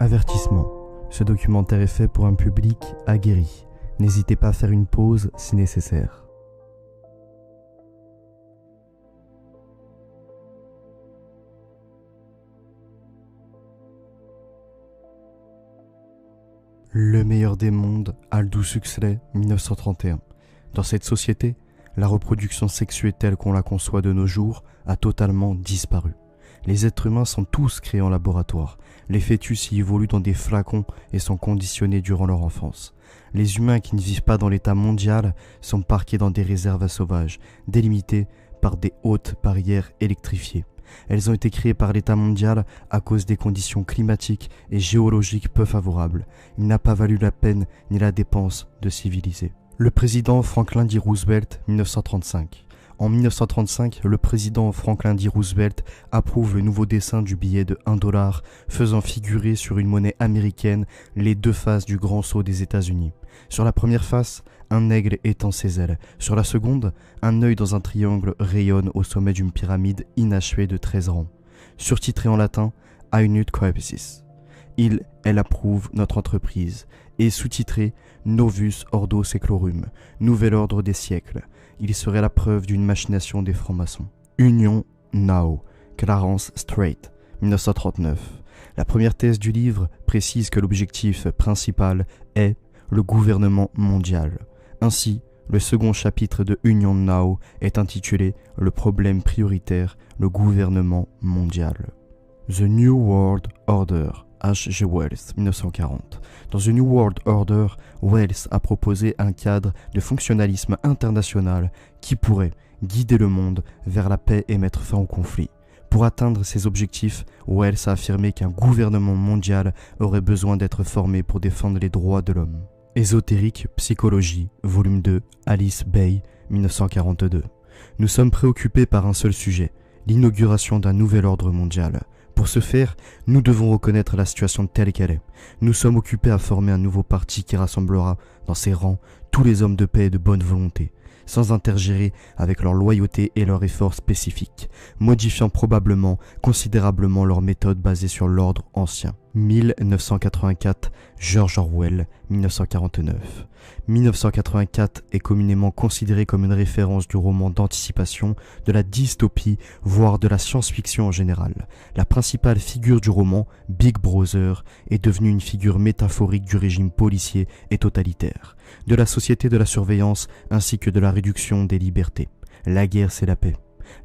Avertissement. Ce documentaire est fait pour un public aguerri. N'hésitez pas à faire une pause si nécessaire. Le meilleur des mondes, Aldous Huxley, 1931. Dans cette société, la reproduction sexuelle telle qu'on la conçoit de nos jours a totalement disparu. Les êtres humains sont tous créés en laboratoire. Les fœtus y évoluent dans des flacons et sont conditionnés durant leur enfance. Les humains qui ne vivent pas dans l'état mondial sont parqués dans des réserves sauvages, délimitées par des hautes barrières électrifiées. Elles ont été créées par l'état mondial à cause des conditions climatiques et géologiques peu favorables. Il n'a pas valu la peine ni la dépense de civiliser. Le président Franklin D. Roosevelt, 1935. En 1935, le président Franklin D. Roosevelt approuve le nouveau dessin du billet de $1, faisant figurer sur une monnaie américaine les deux faces du grand sceau des États-Unis. Sur la première face, un aigle étend ses ailes. Sur la seconde, un œil dans un triangle rayonne au sommet d'une pyramide inachevée de 13 rangs. Surtitré en latin, Haeunut Corporis. Elle approuve notre entreprise. Et sous-titré Novus Ordo Seclorum, nouvel ordre des siècles. Il serait la preuve d'une machination des francs-maçons. Union Now, Clarence Strait, 1939. La première thèse du livre précise que l'objectif principal est le gouvernement mondial. Ainsi, le second chapitre de Union Now est intitulé Le problème prioritaire, le gouvernement mondial. The New World Order, H.G. Wells, 1940. Dans The New World Order, Wells a proposé un cadre de fonctionnalisme international qui pourrait guider le monde vers la paix et mettre fin au conflit. Pour atteindre ces objectifs, Wells a affirmé qu'un gouvernement mondial aurait besoin d'être formé pour défendre les droits de l'homme. Ésotérique Psychologie, volume 2, Alice Bay, 1942. Nous sommes préoccupés par un seul sujet, l'inauguration d'un nouvel ordre mondial. Pour ce faire, nous devons reconnaître la situation telle qu'elle est. Nous sommes occupés à former un nouveau parti qui rassemblera dans ses rangs tous les hommes de paix et de bonne volonté, sans intergérer avec leur loyauté et leurs efforts spécifiques, modifiant probablement considérablement leurs méthodes basées sur l'ordre ancien. 1984, George Orwell, 1949. 1984 est communément considéré comme une référence du roman d'anticipation, de la dystopie, voire de la science-fiction en général. La principale figure du roman, Big Brother, est devenue une figure métaphorique du régime policier et totalitaire, de la société de la surveillance ainsi que de la réduction des libertés. La guerre, c'est la paix.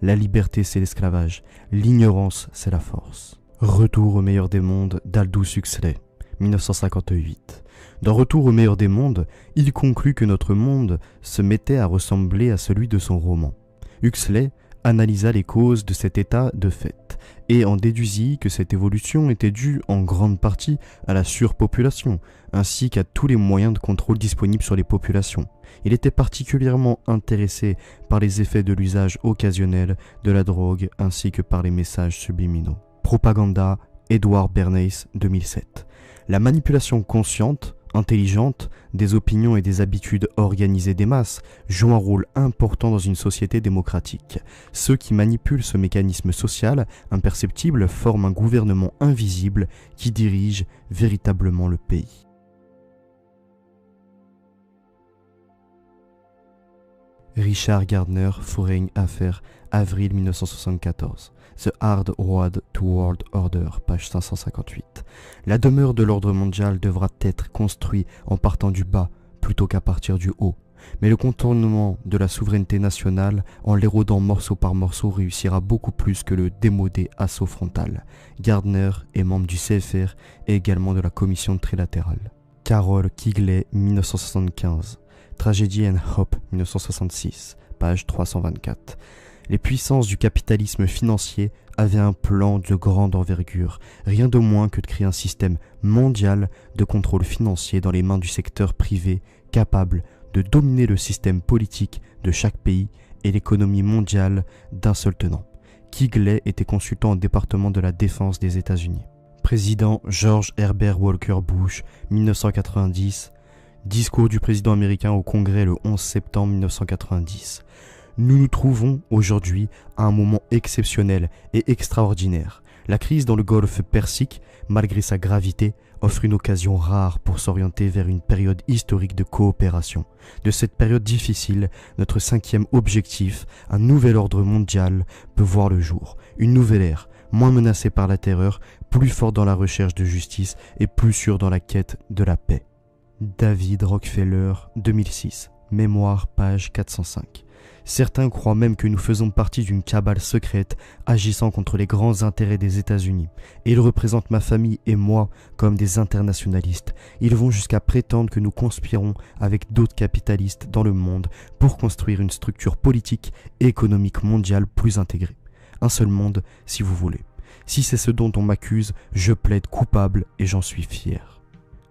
La liberté, c'est l'esclavage. L'ignorance, c'est la force. Retour au meilleur des mondes d'Aldous Huxley, 1958. Dans Retour au meilleur des mondes, il conclut que notre monde se mettait à ressembler à celui de son roman. Huxley analysa les causes de cet état de fait et en déduisit que cette évolution était due en grande partie à la surpopulation, ainsi qu'à tous les moyens de contrôle disponibles sur les populations. Il était particulièrement intéressé par les effets de l'usage occasionnel de la drogue ainsi que par les messages subliminaux. Propaganda, Edward Bernays, 2007. La manipulation consciente, intelligente, des opinions et des habitudes organisées des masses joue un rôle important dans une société démocratique. Ceux qui manipulent ce mécanisme social imperceptible forment un gouvernement invisible qui dirige véritablement le pays. Richard Gardner, Foreign Affairs, avril 1974. The Hard Road to World Order, page 558. La demeure de l'ordre mondial devra être construite en partant du bas plutôt qu'à partir du haut. Mais le contournement de la souveraineté nationale, en l'érodant morceau par morceau, réussira beaucoup plus que le démodé assaut frontal. Gardner est membre du CFR et également de la commission trilatérale. Carol Quigley, 1975. Tragedy and Hope, 1966, page 324. Les puissances du capitalisme financier avaient un plan de grande envergure, rien de moins que de créer un système mondial de contrôle financier dans les mains du secteur privé, capable de dominer le système politique de chaque pays et l'économie mondiale d'un seul tenant. Quigley était consultant au département de la défense des États-Unis. Président George Herbert Walker Bush, 1990. Discours du président américain au Congrès le 11 septembre 1990. Nous nous trouvons aujourd'hui à un moment exceptionnel et extraordinaire. La crise dans le golfe Persique, malgré sa gravité, offre une occasion rare pour s'orienter vers une période historique de coopération. De cette période difficile, notre cinquième objectif, un nouvel ordre mondial, peut voir le jour. Une nouvelle ère, moins menacée par la terreur, plus forte dans la recherche de justice et plus sûre dans la quête de la paix. David Rockefeller, 2006. Mémoire, page 405. Certains croient même que nous faisons partie d'une cabale secrète agissant contre les grands intérêts des États-Unis. Et ils représentent ma famille et moi comme des internationalistes. Ils vont jusqu'à prétendre que nous conspirons avec d'autres capitalistes dans le monde pour construire une structure politique et économique mondiale plus intégrée. Un seul monde, si vous voulez. Si c'est ce dont on m'accuse, je plaide coupable et j'en suis fier.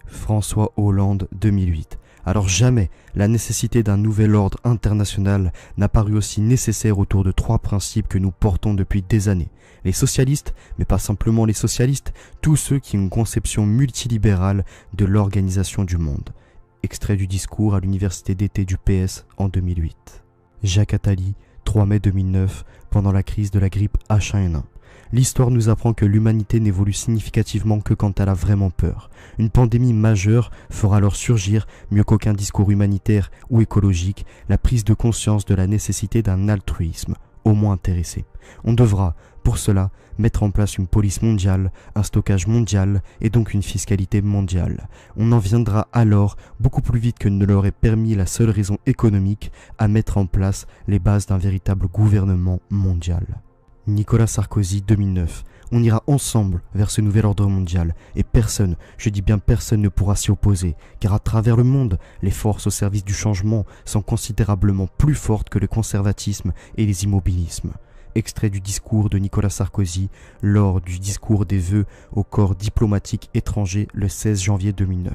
François Hollande, 2008. Alors jamais la nécessité d'un nouvel ordre international n'a paru aussi nécessaire autour de trois principes que nous portons depuis des années. Les socialistes, mais pas simplement les socialistes, tous ceux qui ont une conception multilibérale de l'organisation du monde. Extrait du discours à l'université d'été du PS en 2008. Jacques Attali, 3 mai 2009, pendant la crise de la grippe H1N1. L'histoire nous apprend que l'humanité n'évolue significativement que quand elle a vraiment peur. Une pandémie majeure fera alors surgir, mieux qu'aucun discours humanitaire ou écologique, la prise de conscience de la nécessité d'un altruisme, au moins intéressé. On devra, pour cela, mettre en place une police mondiale, un stockage mondial et donc une fiscalité mondiale. On en viendra alors, beaucoup plus vite que ne l'aurait permis la seule raison économique, à mettre en place les bases d'un véritable gouvernement mondial. Nicolas Sarkozy, 2009. On ira ensemble vers ce nouvel ordre mondial et personne, je dis bien personne, ne pourra s'y opposer, car à travers le monde, les forces au service du changement sont considérablement plus fortes que le conservatisme et les immobilismes. Extrait du discours de Nicolas Sarkozy lors du discours des vœux au corps diplomatique étranger le 16 janvier 2009.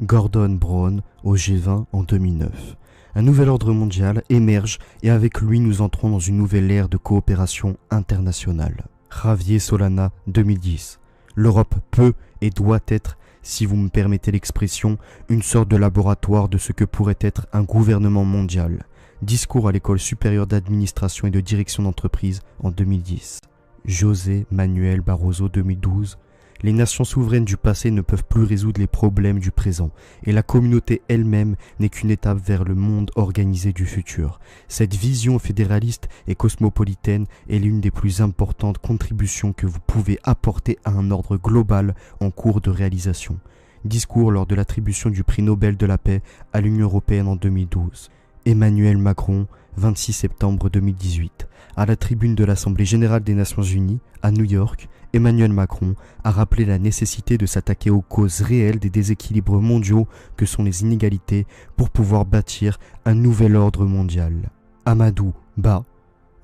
Gordon Brown au G20 en 2009. Un nouvel ordre mondial émerge et avec lui nous entrons dans une nouvelle ère de coopération internationale. Javier Solana, 2010. L'Europe peut et doit être, si vous me permettez l'expression, une sorte de laboratoire de ce que pourrait être un gouvernement mondial. Discours à l'École supérieure d'administration et de direction d'entreprise en 2010. José Manuel Barroso, 2012. Les nations souveraines du passé ne peuvent plus résoudre les problèmes du présent, et la communauté elle-même n'est qu'une étape vers le monde organisé du futur. Cette vision fédéraliste et cosmopolitaine est l'une des plus importantes contributions que vous pouvez apporter à un ordre global en cours de réalisation. Discours lors de l'attribution du prix Nobel de la paix à l'Union européenne en 2012. Emmanuel Macron, 26 septembre 2018. À la tribune de l'Assemblée générale des Nations unies, à New York, Emmanuel Macron a rappelé la nécessité de s'attaquer aux causes réelles des déséquilibres mondiaux que sont les inégalités pour pouvoir bâtir un nouvel ordre mondial. Amadou Ba,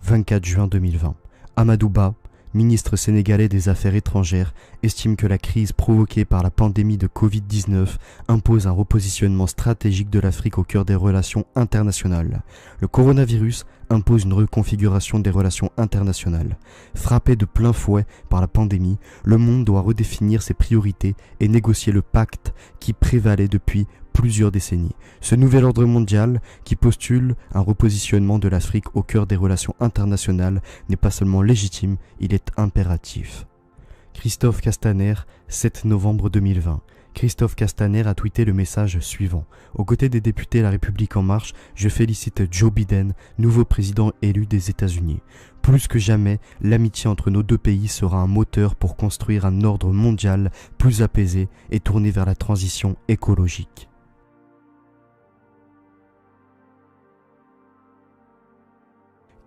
24 juin 2020. Amadou Ba, ministre sénégalais des Affaires étrangères, estime que la crise provoquée par la pandémie de Covid-19 impose un repositionnement stratégique de l'Afrique au cœur des relations internationales. Le coronavirus impose une reconfiguration des relations internationales. Frappé de plein fouet par la pandémie, le monde doit redéfinir ses priorités et négocier le pacte qui prévalait depuis plusieurs décennies. Ce nouvel ordre mondial, qui postule un repositionnement de l'Afrique au cœur des relations internationales, n'est pas seulement légitime, il est impératif. Christophe Castaner, 7 novembre 2020. Christophe Castaner a tweeté le message suivant. Aux côtés des députés La République En Marche, je félicite Joe Biden, nouveau président élu des États-Unis. Plus que jamais, l'amitié entre nos deux pays sera un moteur pour construire un ordre mondial plus apaisé et tourné vers la transition écologique.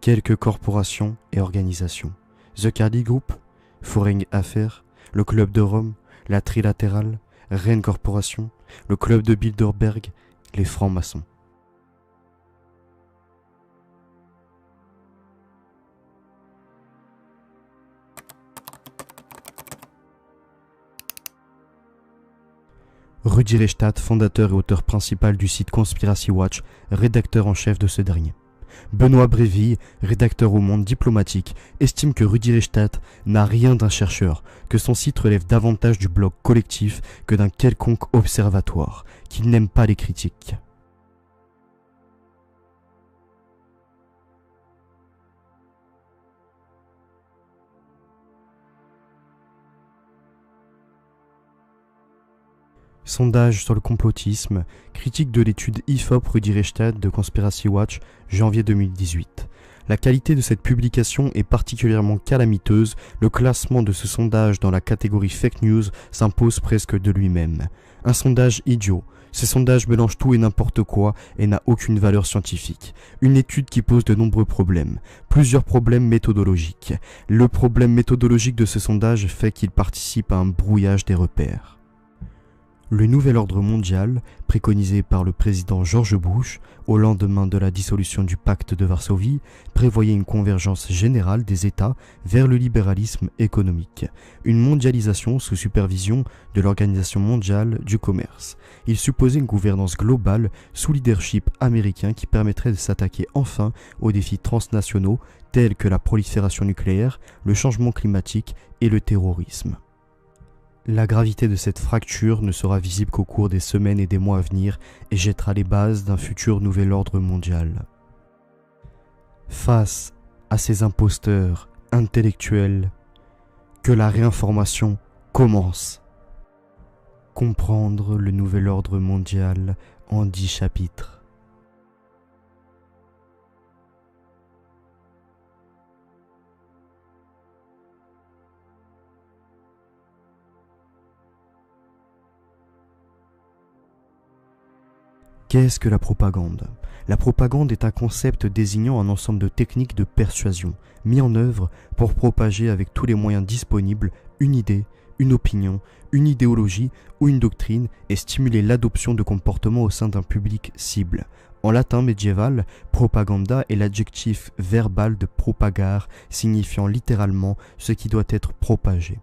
Quelques corporations et organisations. The Cardi Group, Foreign Affaires, le Club de Rome, la Trilatérale, Rennes Corporation, le Club de Bilderberg, les francs-maçons. Rudi Reichstadt, fondateur et auteur principal du site Conspiracy Watch, rédacteur en chef de ce dernier. Benoît Bréville, rédacteur au Monde diplomatique, estime que Rudi Reichstadt n'a rien d'un chercheur, que son site relève davantage du blog collectif que d'un quelconque observatoire, qu'il n'aime pas les critiques. Sondage sur le complotisme, critique de l'étude IFOP Rudi Reichstad de Conspiracy Watch, janvier 2018. La qualité de cette publication est particulièrement calamiteuse, le classement de ce sondage dans la catégorie fake news s'impose presque de lui-même. Un sondage idiot. Ces sondages mélangent tout et n'importe quoi et n'a aucune valeur scientifique. Une étude qui pose de nombreux problèmes. Plusieurs problèmes méthodologiques. Le problème méthodologique de ce sondage fait qu'il participe à un brouillage des repères. Le nouvel ordre mondial, préconisé par le président George Bush au lendemain de la dissolution du pacte de Varsovie, prévoyait une convergence générale des États vers le libéralisme économique, une mondialisation sous supervision de l'Organisation mondiale du commerce. Il supposait une gouvernance globale sous leadership américain qui permettrait de s'attaquer enfin aux défis transnationaux tels que la prolifération nucléaire, le changement climatique et le terrorisme. La gravité de cette fracture ne sera visible qu'au cours des semaines et des mois à venir et jettera les bases d'un futur nouvel ordre mondial. Face à ces imposteurs intellectuels, que la réinformation commence. Comprendre le nouvel ordre mondial en 10 chapitres. Qu'est-ce que la propagande ? La propagande est un concept désignant un ensemble de techniques de persuasion mis en œuvre pour propager avec tous les moyens disponibles une idée, une opinion, une idéologie ou une doctrine et stimuler l'adoption de comportements au sein d'un public cible. En latin médiéval, propaganda est l'adjectif verbal de propagare, signifiant littéralement ce qui doit être propagé.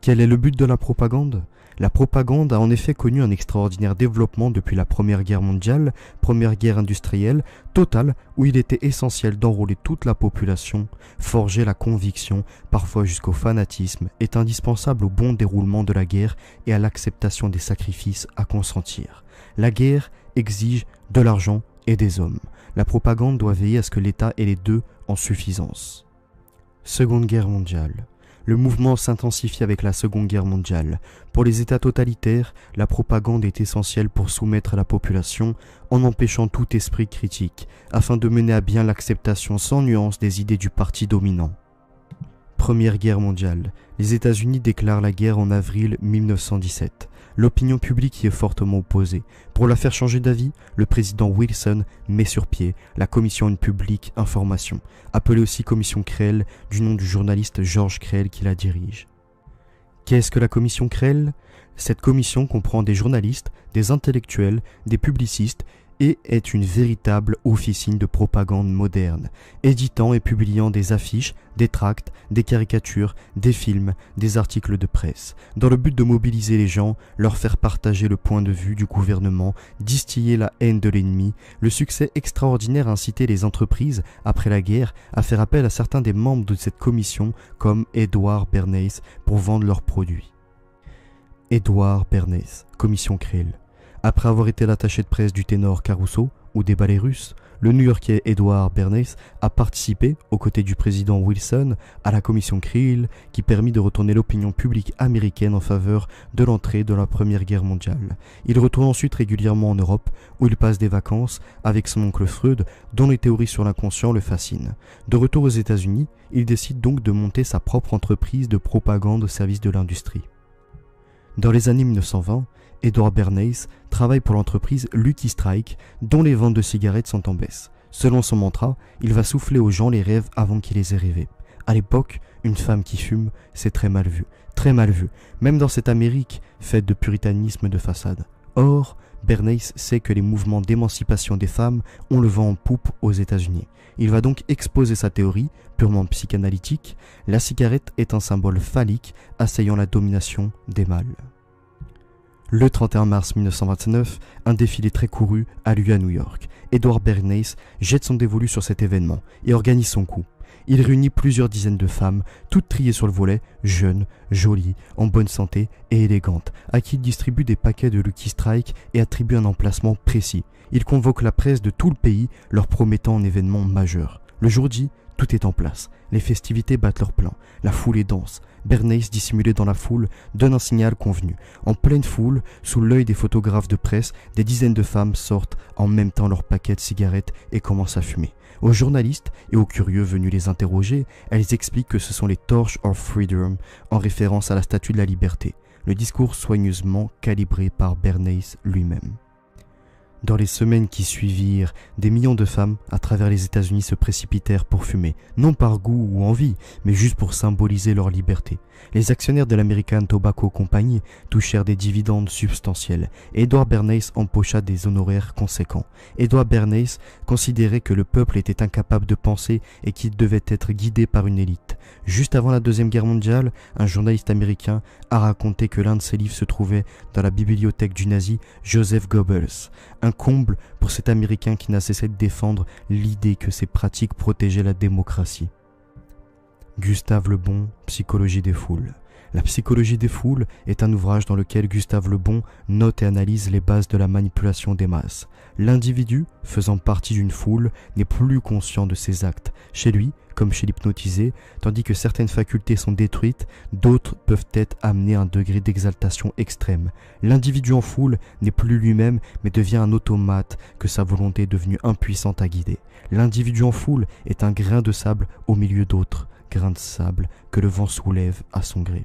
Quel est le but de la propagande ? La propagande a en effet connu un extraordinaire développement depuis la Première Guerre mondiale, Première Guerre industrielle, totale, où il était essentiel d'enrôler toute la population. Forger la conviction, parfois jusqu'au fanatisme, est indispensable au bon déroulement de la guerre et à l'acceptation des sacrifices à consentir. La guerre exige de l'argent et des hommes. La propagande doit veiller à ce que l'État ait les deux en suffisance. Seconde Guerre mondiale. Le mouvement s'intensifie avec la Seconde Guerre mondiale. Pour les États totalitaires, la propagande est essentielle pour soumettre la population en empêchant tout esprit critique, afin de mener à bien l'acceptation sans nuance des idées du parti dominant. Première Guerre mondiale. Les États-Unis déclarent la guerre en avril 1917. L'opinion publique y est fortement opposée. Pour la faire changer d'avis, le président Wilson met sur pied la Commission Publique Information, appelée aussi Commission Creel, du nom du journaliste George Creel qui la dirige. Qu'est-ce que la Commission Creel ? Cette commission comprend des journalistes, des intellectuels, des publicistes et est une véritable officine de propagande moderne, éditant et publiant des affiches, des tracts, des caricatures, des films, des articles de presse, dans le but de mobiliser les gens, leur faire partager le point de vue du gouvernement, distiller la haine de l'ennemi. Le succès extraordinaire a incité les entreprises, après la guerre, à faire appel à certains des membres de cette commission, comme Edward Bernays, pour vendre leurs produits. Edward Bernays, Commission Creel. Après avoir été l'attaché de presse du ténor Caruso ou des ballets russes, le New-Yorkais Edward Bernays a participé, aux côtés du président Wilson, à la commission Creel qui permit de retourner l'opinion publique américaine en faveur de l'entrée de la Première Guerre mondiale. Il retourne ensuite régulièrement en Europe, où il passe des vacances avec son oncle Freud, dont les théories sur l'inconscient le fascinent. De retour aux États-Unis, il décide donc de monter sa propre entreprise de propagande au service de l'industrie. Dans les années 1920, Edward Bernays travaille pour l'entreprise Lucky Strike, dont les ventes de cigarettes sont en baisse. Selon son mantra, il va souffler aux gens les rêves avant qu'ils les aient rêvés. À l'époque, une femme qui fume, c'est très mal vu, même dans cette Amérique faite de puritanisme de façade. Or, Bernays sait que les mouvements d'émancipation des femmes ont le vent en poupe aux États-Unis. Il va donc exposer sa théorie, purement psychanalytique. La cigarette est un symbole phallique asseyant la domination des mâles. Le 31 mars 1929, un défilé très couru a lieu à New York. Edward Bernays jette son dévolu sur cet événement et organise son coup. Il réunit plusieurs dizaines de femmes, toutes triées sur le volet, jeunes, jolies, en bonne santé et élégantes, à qui il distribue des paquets de Lucky Strike et attribue un emplacement précis. Il convoque la presse de tout le pays, leur promettant un événement majeur. Le jour J, Tout est en place, les festivités battent leur plein, la foule est dense. Bernays, dissimulé dans la foule, donne un signal convenu. En pleine foule, sous l'œil des photographes de presse, des dizaines de femmes sortent en même temps leur paquet de cigarettes et commencent à fumer. Aux journalistes et aux curieux venus les interroger, elles expliquent que ce sont les Torch of Freedom, en référence à la Statue de la Liberté. Le discours soigneusement calibré par Bernays lui-même. Dans les semaines qui suivirent, des millions de femmes à travers les États-Unis se précipitèrent pour fumer, non par goût ou envie, mais juste pour symboliser leur liberté. Les actionnaires de l'American Tobacco Company touchèrent des dividendes substantiels et Edward Bernays empocha des honoraires conséquents. Edward Bernays considérait que le peuple était incapable de penser et qu'il devait être guidé par une élite. Juste avant la Deuxième Guerre mondiale, un journaliste américain a raconté que l'un de ses livres se trouvait dans la bibliothèque du nazi Joseph Goebbels. Un comble pour cet Américain qui n'a cessé de défendre l'idée que ses pratiques protégeaient la démocratie. Gustave Le Bon, Psychologie des foules. La psychologie des foules est un ouvrage dans lequel Gustave Le Bon note et analyse les bases de la manipulation des masses. L'individu, faisant partie d'une foule, n'est plus conscient de ses actes. Chez lui, comme chez l'hypnotisé, tandis que certaines facultés sont détruites, d'autres peuvent être amenées à un degré d'exaltation extrême. L'individu en foule n'est plus lui-même, mais devient un automate que sa volonté est devenue impuissante à guider. L'individu en foule est un grain de sable au milieu d'autres grains de sable que le vent soulève à son gré.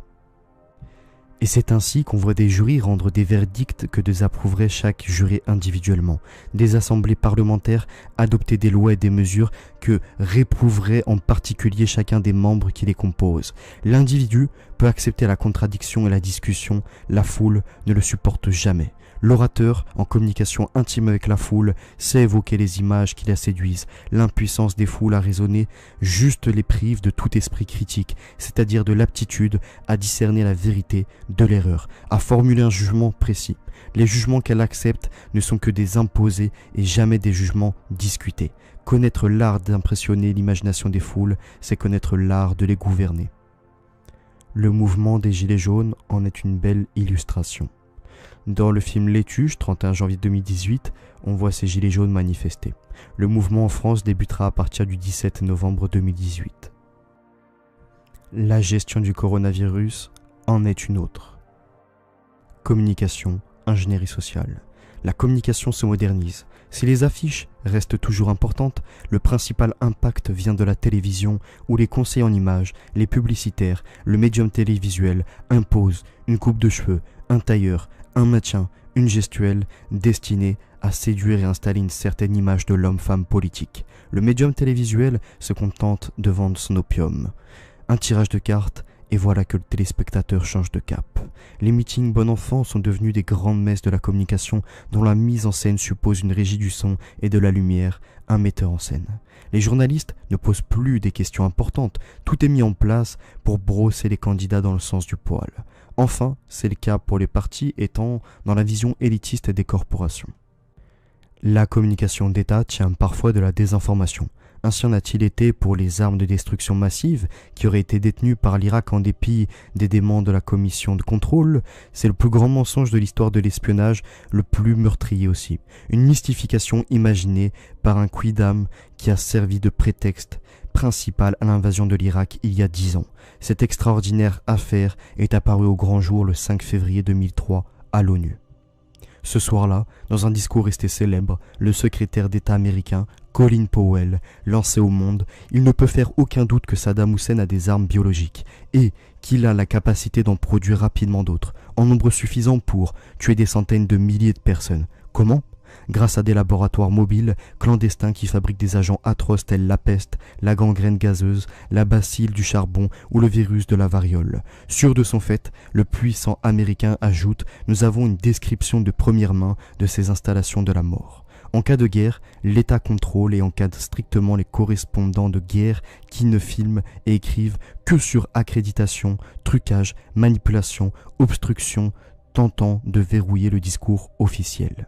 Et c'est ainsi qu'on voit des jurys rendre des verdicts que désapprouverait chaque juré individuellement. Des assemblées parlementaires adopter des lois et des mesures que réprouverait en particulier chacun des membres qui les composent. L'individu peut accepter la contradiction et la discussion, la foule ne le supporte jamais. L'orateur, en communication intime avec la foule, sait évoquer les images qui la séduisent. L'impuissance des foules à raisonner juste les prive de tout esprit critique, c'est-à-dire de l'aptitude à discerner la vérité de l'erreur, à formuler un jugement précis. Les jugements qu'elle accepte ne sont que des imposés et jamais des jugements discutés. Connaître l'art d'impressionner l'imagination des foules, c'est connaître l'art de les gouverner. Le mouvement des Gilets jaunes en est une belle illustration. Dans le film L'étuche, 31 janvier 2018, on voit ces gilets jaunes manifester. Le mouvement en France débutera à partir du 17 novembre 2018. La gestion du coronavirus en est une autre. Communication, ingénierie sociale. La communication se modernise. Si les affiches restent toujours importantes, le principal impact vient de la télévision où les conseillers en images, les publicitaires, le médium télévisuel imposent une coupe de cheveux, un tailleur, un maintien, une gestuelle destinée à séduire et installer une certaine image de l'homme-femme politique. Le médium télévisuel se contente de vendre son opium. Un tirage de cartes, et voilà que le téléspectateur change de cap. Les meetings bon enfant sont devenus des grandes messes de la communication dont la mise en scène suppose une régie du son et de la lumière, un metteur en scène. Les journalistes ne posent plus des questions importantes, tout est mis en place pour brosser les candidats dans le sens du poil. Enfin, c'est le cas pour les partis étant dans la vision élitiste des corporations. La communication d'État tient parfois de la désinformation. Ainsi en a-t-il été pour les armes de destruction massive qui auraient été détenues par l'Irak en dépit des demandes de la commission de contrôle. C'est le plus grand mensonge de l'histoire de l'espionnage, le plus meurtrier aussi. Une mystification imaginée par un quidam qui a servi de prétexte principal à l'invasion de l'Irak il y a 10 ans. Cette extraordinaire affaire est apparue au grand jour le 5 février 2003 à l'ONU. Ce soir-là, dans un discours resté célèbre, le secrétaire d'État américain, Colin Powell, lançait au monde « Il ne peut faire aucun doute que Saddam Hussein a des armes biologiques et qu'il a la capacité d'en produire rapidement d'autres, en nombre suffisant pour tuer des centaines de milliers de personnes. Comment ? Grâce à des laboratoires mobiles, clandestins qui fabriquent des agents atroces tels la peste, la gangrène gazeuse, la bacille du charbon ou le virus de la variole. Sûr de son fait, le puissant américain ajoute « Nous avons une description de première main de ces installations de la mort ». En cas de guerre, l'État contrôle et encadre strictement les correspondants de guerre qui ne filment et écrivent que sur accréditation, trucage, manipulation, obstruction, tentant de verrouiller le discours officiel.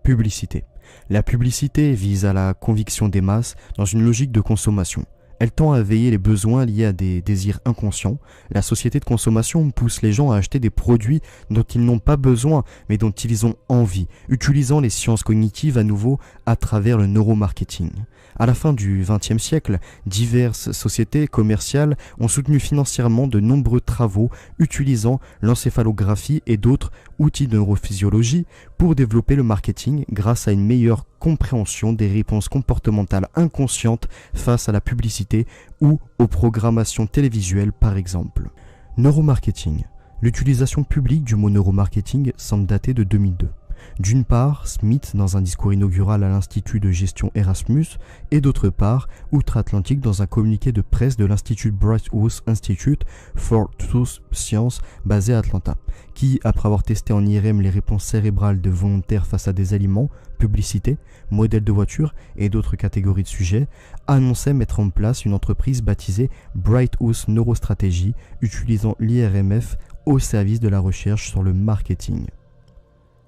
Publicité. La publicité vise à la conviction des masses dans une logique de consommation. Elle tend à éveiller les besoins liés à des désirs inconscients. La société de consommation pousse les gens à acheter des produits dont ils n'ont pas besoin, mais dont ils ont envie, utilisant les sciences cognitives à nouveau à travers le neuromarketing. À la fin du XXe siècle, diverses sociétés commerciales ont soutenu financièrement de nombreux travaux utilisant l'encéphalographie et d'autres outils de neurophysiologie pour développer le marketing grâce à une meilleure compréhension des réponses comportementales inconscientes face à la publicité ou aux programmations télévisuelles par exemple. Neuromarketing. L'utilisation publique du mot neuromarketing semble dater de 2002. D'une part, Smith dans un discours inaugural à l'Institut de gestion Erasmus, et d'autre part, outre-Atlantique dans un communiqué de presse de l'Institut Bright House Institute for Truth Science basé à Atlanta, qui, après avoir testé en IRM les réponses cérébrales de volontaires face à des aliments, publicités, modèles de voitures et d'autres catégories de sujets, annonçait mettre en place une entreprise baptisée Bright House Neurostrategy, utilisant l'IRMF au service de la recherche sur le marketing.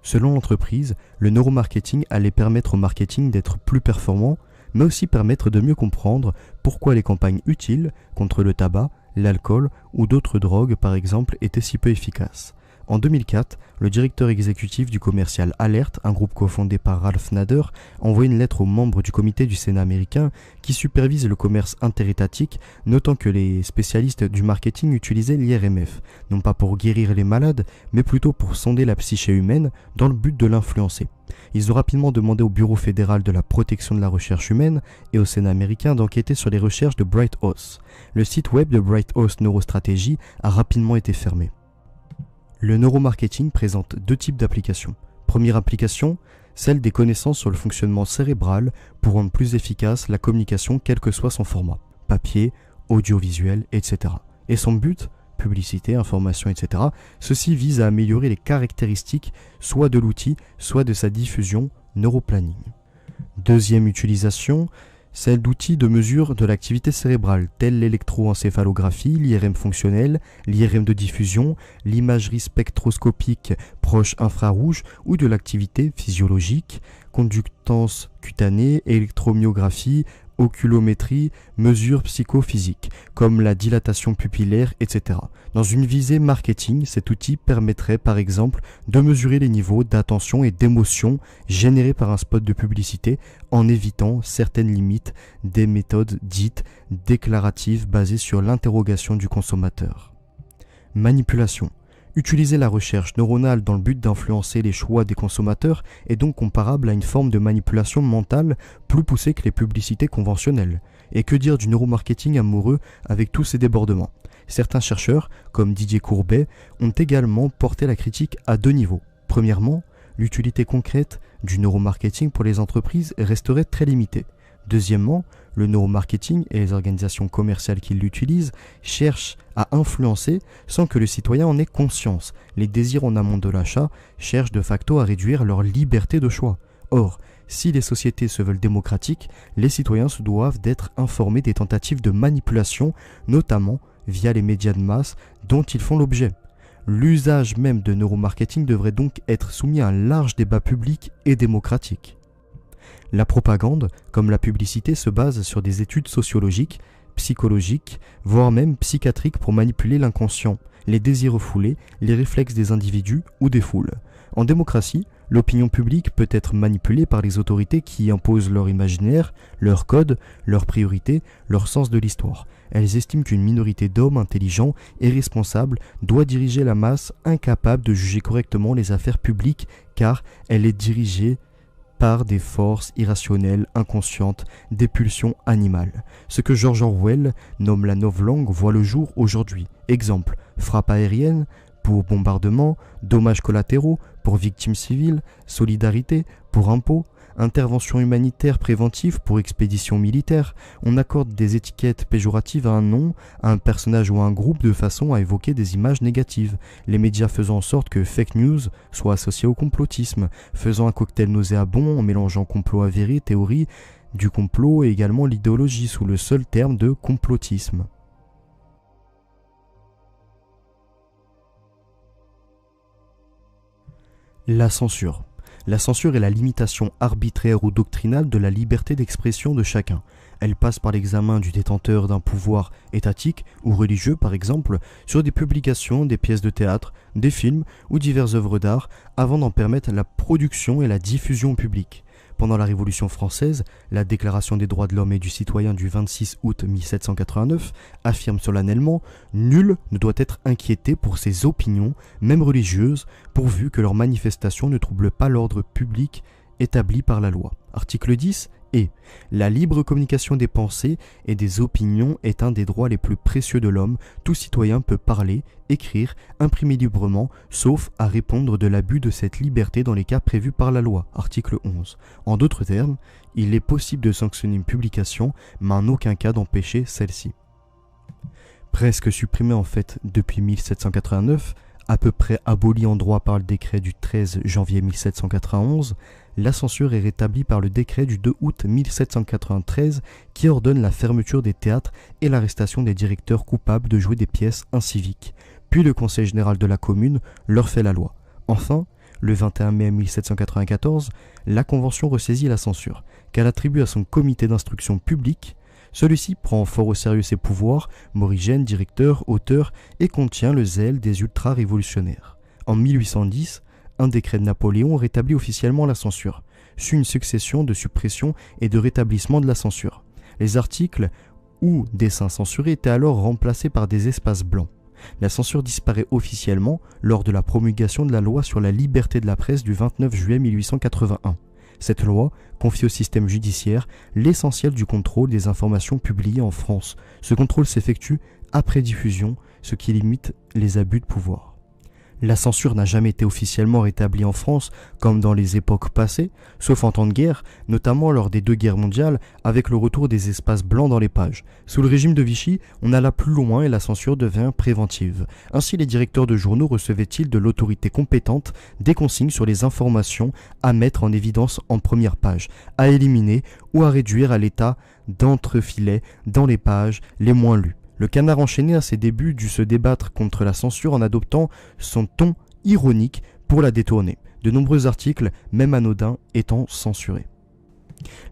Selon l'entreprise, le neuromarketing allait permettre au marketing d'être plus performant, mais aussi permettre de mieux comprendre pourquoi les campagnes utiles contre le tabac, l'alcool ou d'autres drogues par exemple étaient si peu efficaces. En 2004, le directeur exécutif du commercial Alert, un groupe cofondé par Ralph Nader, envoie une lettre aux membres du comité du Sénat américain qui supervise le commerce interétatique, notant que les spécialistes du marketing utilisaient l'IRMF, non pas pour guérir les malades, mais plutôt pour sonder la psyché humaine dans le but de l'influencer. Ils ont rapidement demandé au Bureau fédéral de la protection de la recherche humaine et au Sénat américain d'enquêter sur les recherches de Bright House. Le site web de Bright House Neurostrategy a rapidement été fermé. Le neuromarketing présente deux types d'applications. Première application, celle des connaissances sur le fonctionnement cérébral pour rendre plus efficace la communication quel que soit son format, papier, audiovisuel, etc. Et son but, publicité, information, etc. Ceci vise à améliorer les caractéristiques soit de l'outil, soit de sa diffusion, neuroplanning. Deuxième utilisation, celle d'outils de mesure de l'activité cérébrale, tels l'électroencéphalographie, l'IRM fonctionnel, l'IRM de diffusion, l'imagerie spectroscopique proche infrarouge ou de l'activité physiologique, conductance cutanée, électromyographie, oculométrie, mesures psychophysiques, comme la dilatation pupillaire, etc. Dans une visée marketing, cet outil permettrait par exemple de mesurer les niveaux d'attention et d'émotion générés par un spot de publicité en évitant certaines limites des méthodes dites déclaratives basées sur l'interrogation du consommateur. Manipulation. Utiliser la recherche neuronale dans le but d'influencer les choix des consommateurs est donc comparable à une forme de manipulation mentale plus poussée que les publicités conventionnelles. Et que dire du neuromarketing amoureux avec tous ces débordements ? Certains chercheurs, comme Didier Courbet, ont également porté la critique à deux niveaux. Premièrement, l'utilité concrète du neuromarketing pour les entreprises resterait très limitée. Deuxièmement, le neuromarketing et les organisations commerciales qui l'utilisent cherchent à influencer sans que le citoyen en ait conscience. Les désirs en amont de l'achat cherchent de facto à réduire leur liberté de choix. Or, si les sociétés se veulent démocratiques, les citoyens se doivent d'être informés des tentatives de manipulation, notamment via les médias de masse dont ils font l'objet. L'usage même de neuromarketing devrait donc être soumis à un large débat public et démocratique. La propagande, comme la publicité, se base sur des études sociologiques, psychologiques, voire même psychiatriques pour manipuler l'inconscient, les désirs refoulés, les réflexes des individus ou des foules. En démocratie, l'opinion publique peut être manipulée par les autorités qui imposent leur imaginaire, leurs codes, leurs priorités, leur sens de l'histoire. Elles estiment qu'une minorité d'hommes intelligents et responsables doit diriger la masse incapable de juger correctement les affaires publiques car elle est dirigée par des forces irrationnelles, inconscientes, des pulsions animales. Ce que George Orwell nomme la novlangue voit le jour aujourd'hui. Exemple, frappe aérienne pour bombardement, dommages collatéraux pour victimes civiles, solidarité pour impôts, intervention humanitaire préventive pour expédition militaire. On accorde des étiquettes péjoratives à un nom, à un personnage ou à un groupe de façon à évoquer des images négatives. Les médias faisant en sorte que fake news soit associé au complotisme, faisant un cocktail nauséabond en mélangeant complot avéré, théorie du complot et également l'idéologie sous le seul terme de complotisme. La censure. La censure est la limitation arbitraire ou doctrinale de la liberté d'expression de chacun. Elle passe par l'examen du détenteur d'un pouvoir étatique ou religieux par exemple sur des publications, des pièces de théâtre, des films ou diverses œuvres d'art avant d'en permettre la production et la diffusion au public. Pendant la Révolution française, la Déclaration des droits de l'homme et du citoyen du 26 août 1789 affirme solennellement « Nul ne doit être inquiété pour ses opinions, même religieuses, pourvu que leurs manifestations ne troublent pas l'ordre public établi par la loi. » Article 10 et la libre communication des pensées et des opinions est un des droits les plus précieux de l'homme. Tout citoyen peut parler, écrire, imprimer librement, sauf à répondre de l'abus de cette liberté dans les cas prévus par la loi. Article 11. En d'autres termes, il est possible de sanctionner une publication, mais en aucun cas d'empêcher celle-ci. Presque supprimée en fait depuis 1789, à peu près abolie en droit par le décret du 13 janvier 1791, la censure est rétablie par le décret du 2 août 1793 qui ordonne la fermeture des théâtres et l'arrestation des directeurs coupables de jouer des pièces inciviques. Puis le Conseil général de la commune leur fait la loi. Enfin, le 21 mai 1794, la Convention ressaisit la censure, qu'elle attribue à son comité d'instruction publique. Celui-ci prend fort au sérieux ses pouvoirs, morigène, directeur, auteur, et contient le zèle des ultra-révolutionnaires. En 1810, un décret de Napoléon rétablit officiellement la censure, suit une succession de suppressions et de rétablissements de la censure. Les articles ou dessins censurés étaient alors remplacés par des espaces blancs. La censure disparaît officiellement lors de la promulgation de la loi sur la liberté de la presse du 29 juillet 1881. Cette loi confie au système judiciaire l'essentiel du contrôle des informations publiées en France. Ce contrôle s'effectue après diffusion, ce qui limite les abus de pouvoir. La censure n'a jamais été officiellement rétablie en France comme dans les époques passées, sauf en temps de guerre, notamment lors des deux guerres mondiales, avec le retour des espaces blancs dans les pages. Sous le régime de Vichy, on alla plus loin et la censure devint préventive. Ainsi, les directeurs de journaux recevaient-ils de l'autorité compétente des consignes sur les informations à mettre en évidence en première page, à éliminer ou à réduire à l'état d'entrefilet dans les pages les moins lues. Le Canard enchaîné à ses débuts dut se débattre contre la censure en adoptant son ton ironique pour la détourner. De nombreux articles, même anodins, étant censurés.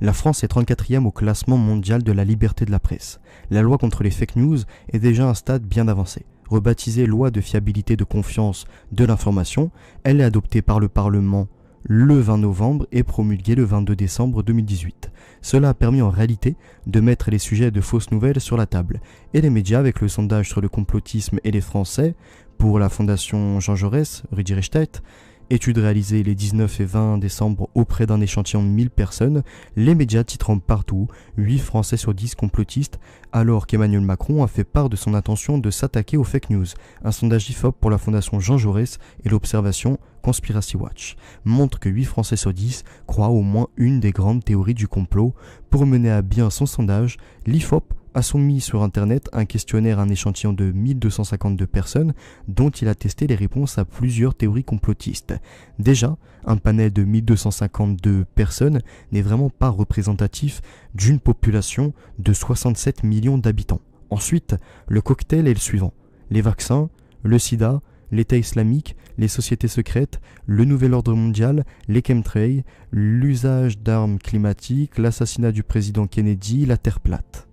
La France est 34e au classement mondial de la liberté de la presse. La loi contre les fake news est déjà à un stade bien avancé. Rebaptisée loi de fiabilité de confiance de l'information, elle est adoptée par le Parlement le 20 novembre et promulguée le 22 décembre 2018. Cela a permis en réalité de mettre les sujets de fausses nouvelles sur la table. Et les médias, avec le sondage sur le complotisme et les Français, pour la Fondation Jean Jaurès, Rudi Reichstadt, étude réalisée les 19 et 20 décembre auprès d'un échantillon de 1000 personnes, les médias titrant partout 8 Français sur 10 complotistes, alors qu'Emmanuel Macron a fait part de son intention de s'attaquer aux fake news. Un sondage IFOP pour la Fondation Jean Jaurès et l'observation Conspiracy Watch montre que 8 Français sur 10 croient au moins une des grandes théories du complot. Pour mener à bien son sondage, l'IFOP a soumis sur Internet un questionnaire à un échantillon de 1252 personnes dont il a testé les réponses à plusieurs théories complotistes. Déjà, un panel de 1252 personnes n'est vraiment pas représentatif d'une population de 67 millions d'habitants. Ensuite, le cocktail est le suivant. Les vaccins, le sida, l'État islamique, les sociétés secrètes, le nouvel ordre mondial, les chemtrails, l'usage d'armes climatiques, l'assassinat du président Kennedy, la Terre plate.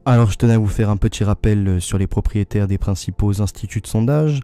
Alors je tenais à vous faire un petit rappel sur les propriétaires des principaux instituts de sondage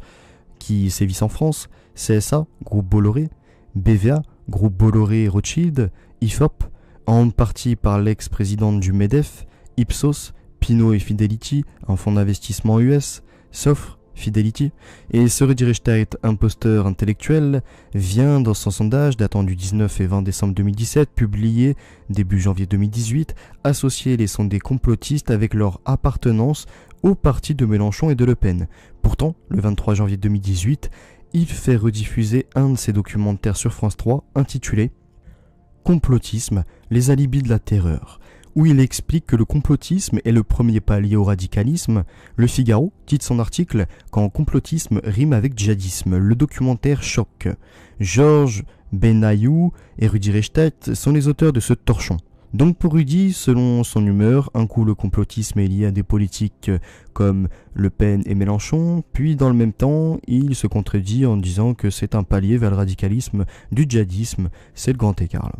qui sévissent en France: CSA, groupe Bolloré, BVA, groupe Bolloré et Rothschild, IFOP, en partie par l'ex-présidente du MEDEF, Ipsos, Pinot et Fidelity, un fonds d'investissement US, Sopre, Fidelity, et ce Rudi Reichstadt, imposteur intellectuel, vient dans son sondage datant du 19 et 20 décembre 2017, publié début janvier 2018, associer les sondés complotistes avec leur appartenance au parti de Mélenchon et de Le Pen. Pourtant, le 23 janvier 2018, il fait rediffuser un de ses documentaires sur France 3 intitulé « Complotisme, les alibis de la terreur », où il explique que le complotisme est le premier palier au radicalisme. Le Figaro titre son article « Quand complotisme rime avec djihadisme ». Le documentaire choque. Georges Benayou et Rudi Reichstadt sont les auteurs de ce torchon. Donc pour Rudi, selon son humeur, un coup le complotisme est lié à des politiques comme Le Pen et Mélenchon, puis dans le même temps, il se contredit en disant que c'est un palier vers le radicalisme du djihadisme, c'est le grand écart là.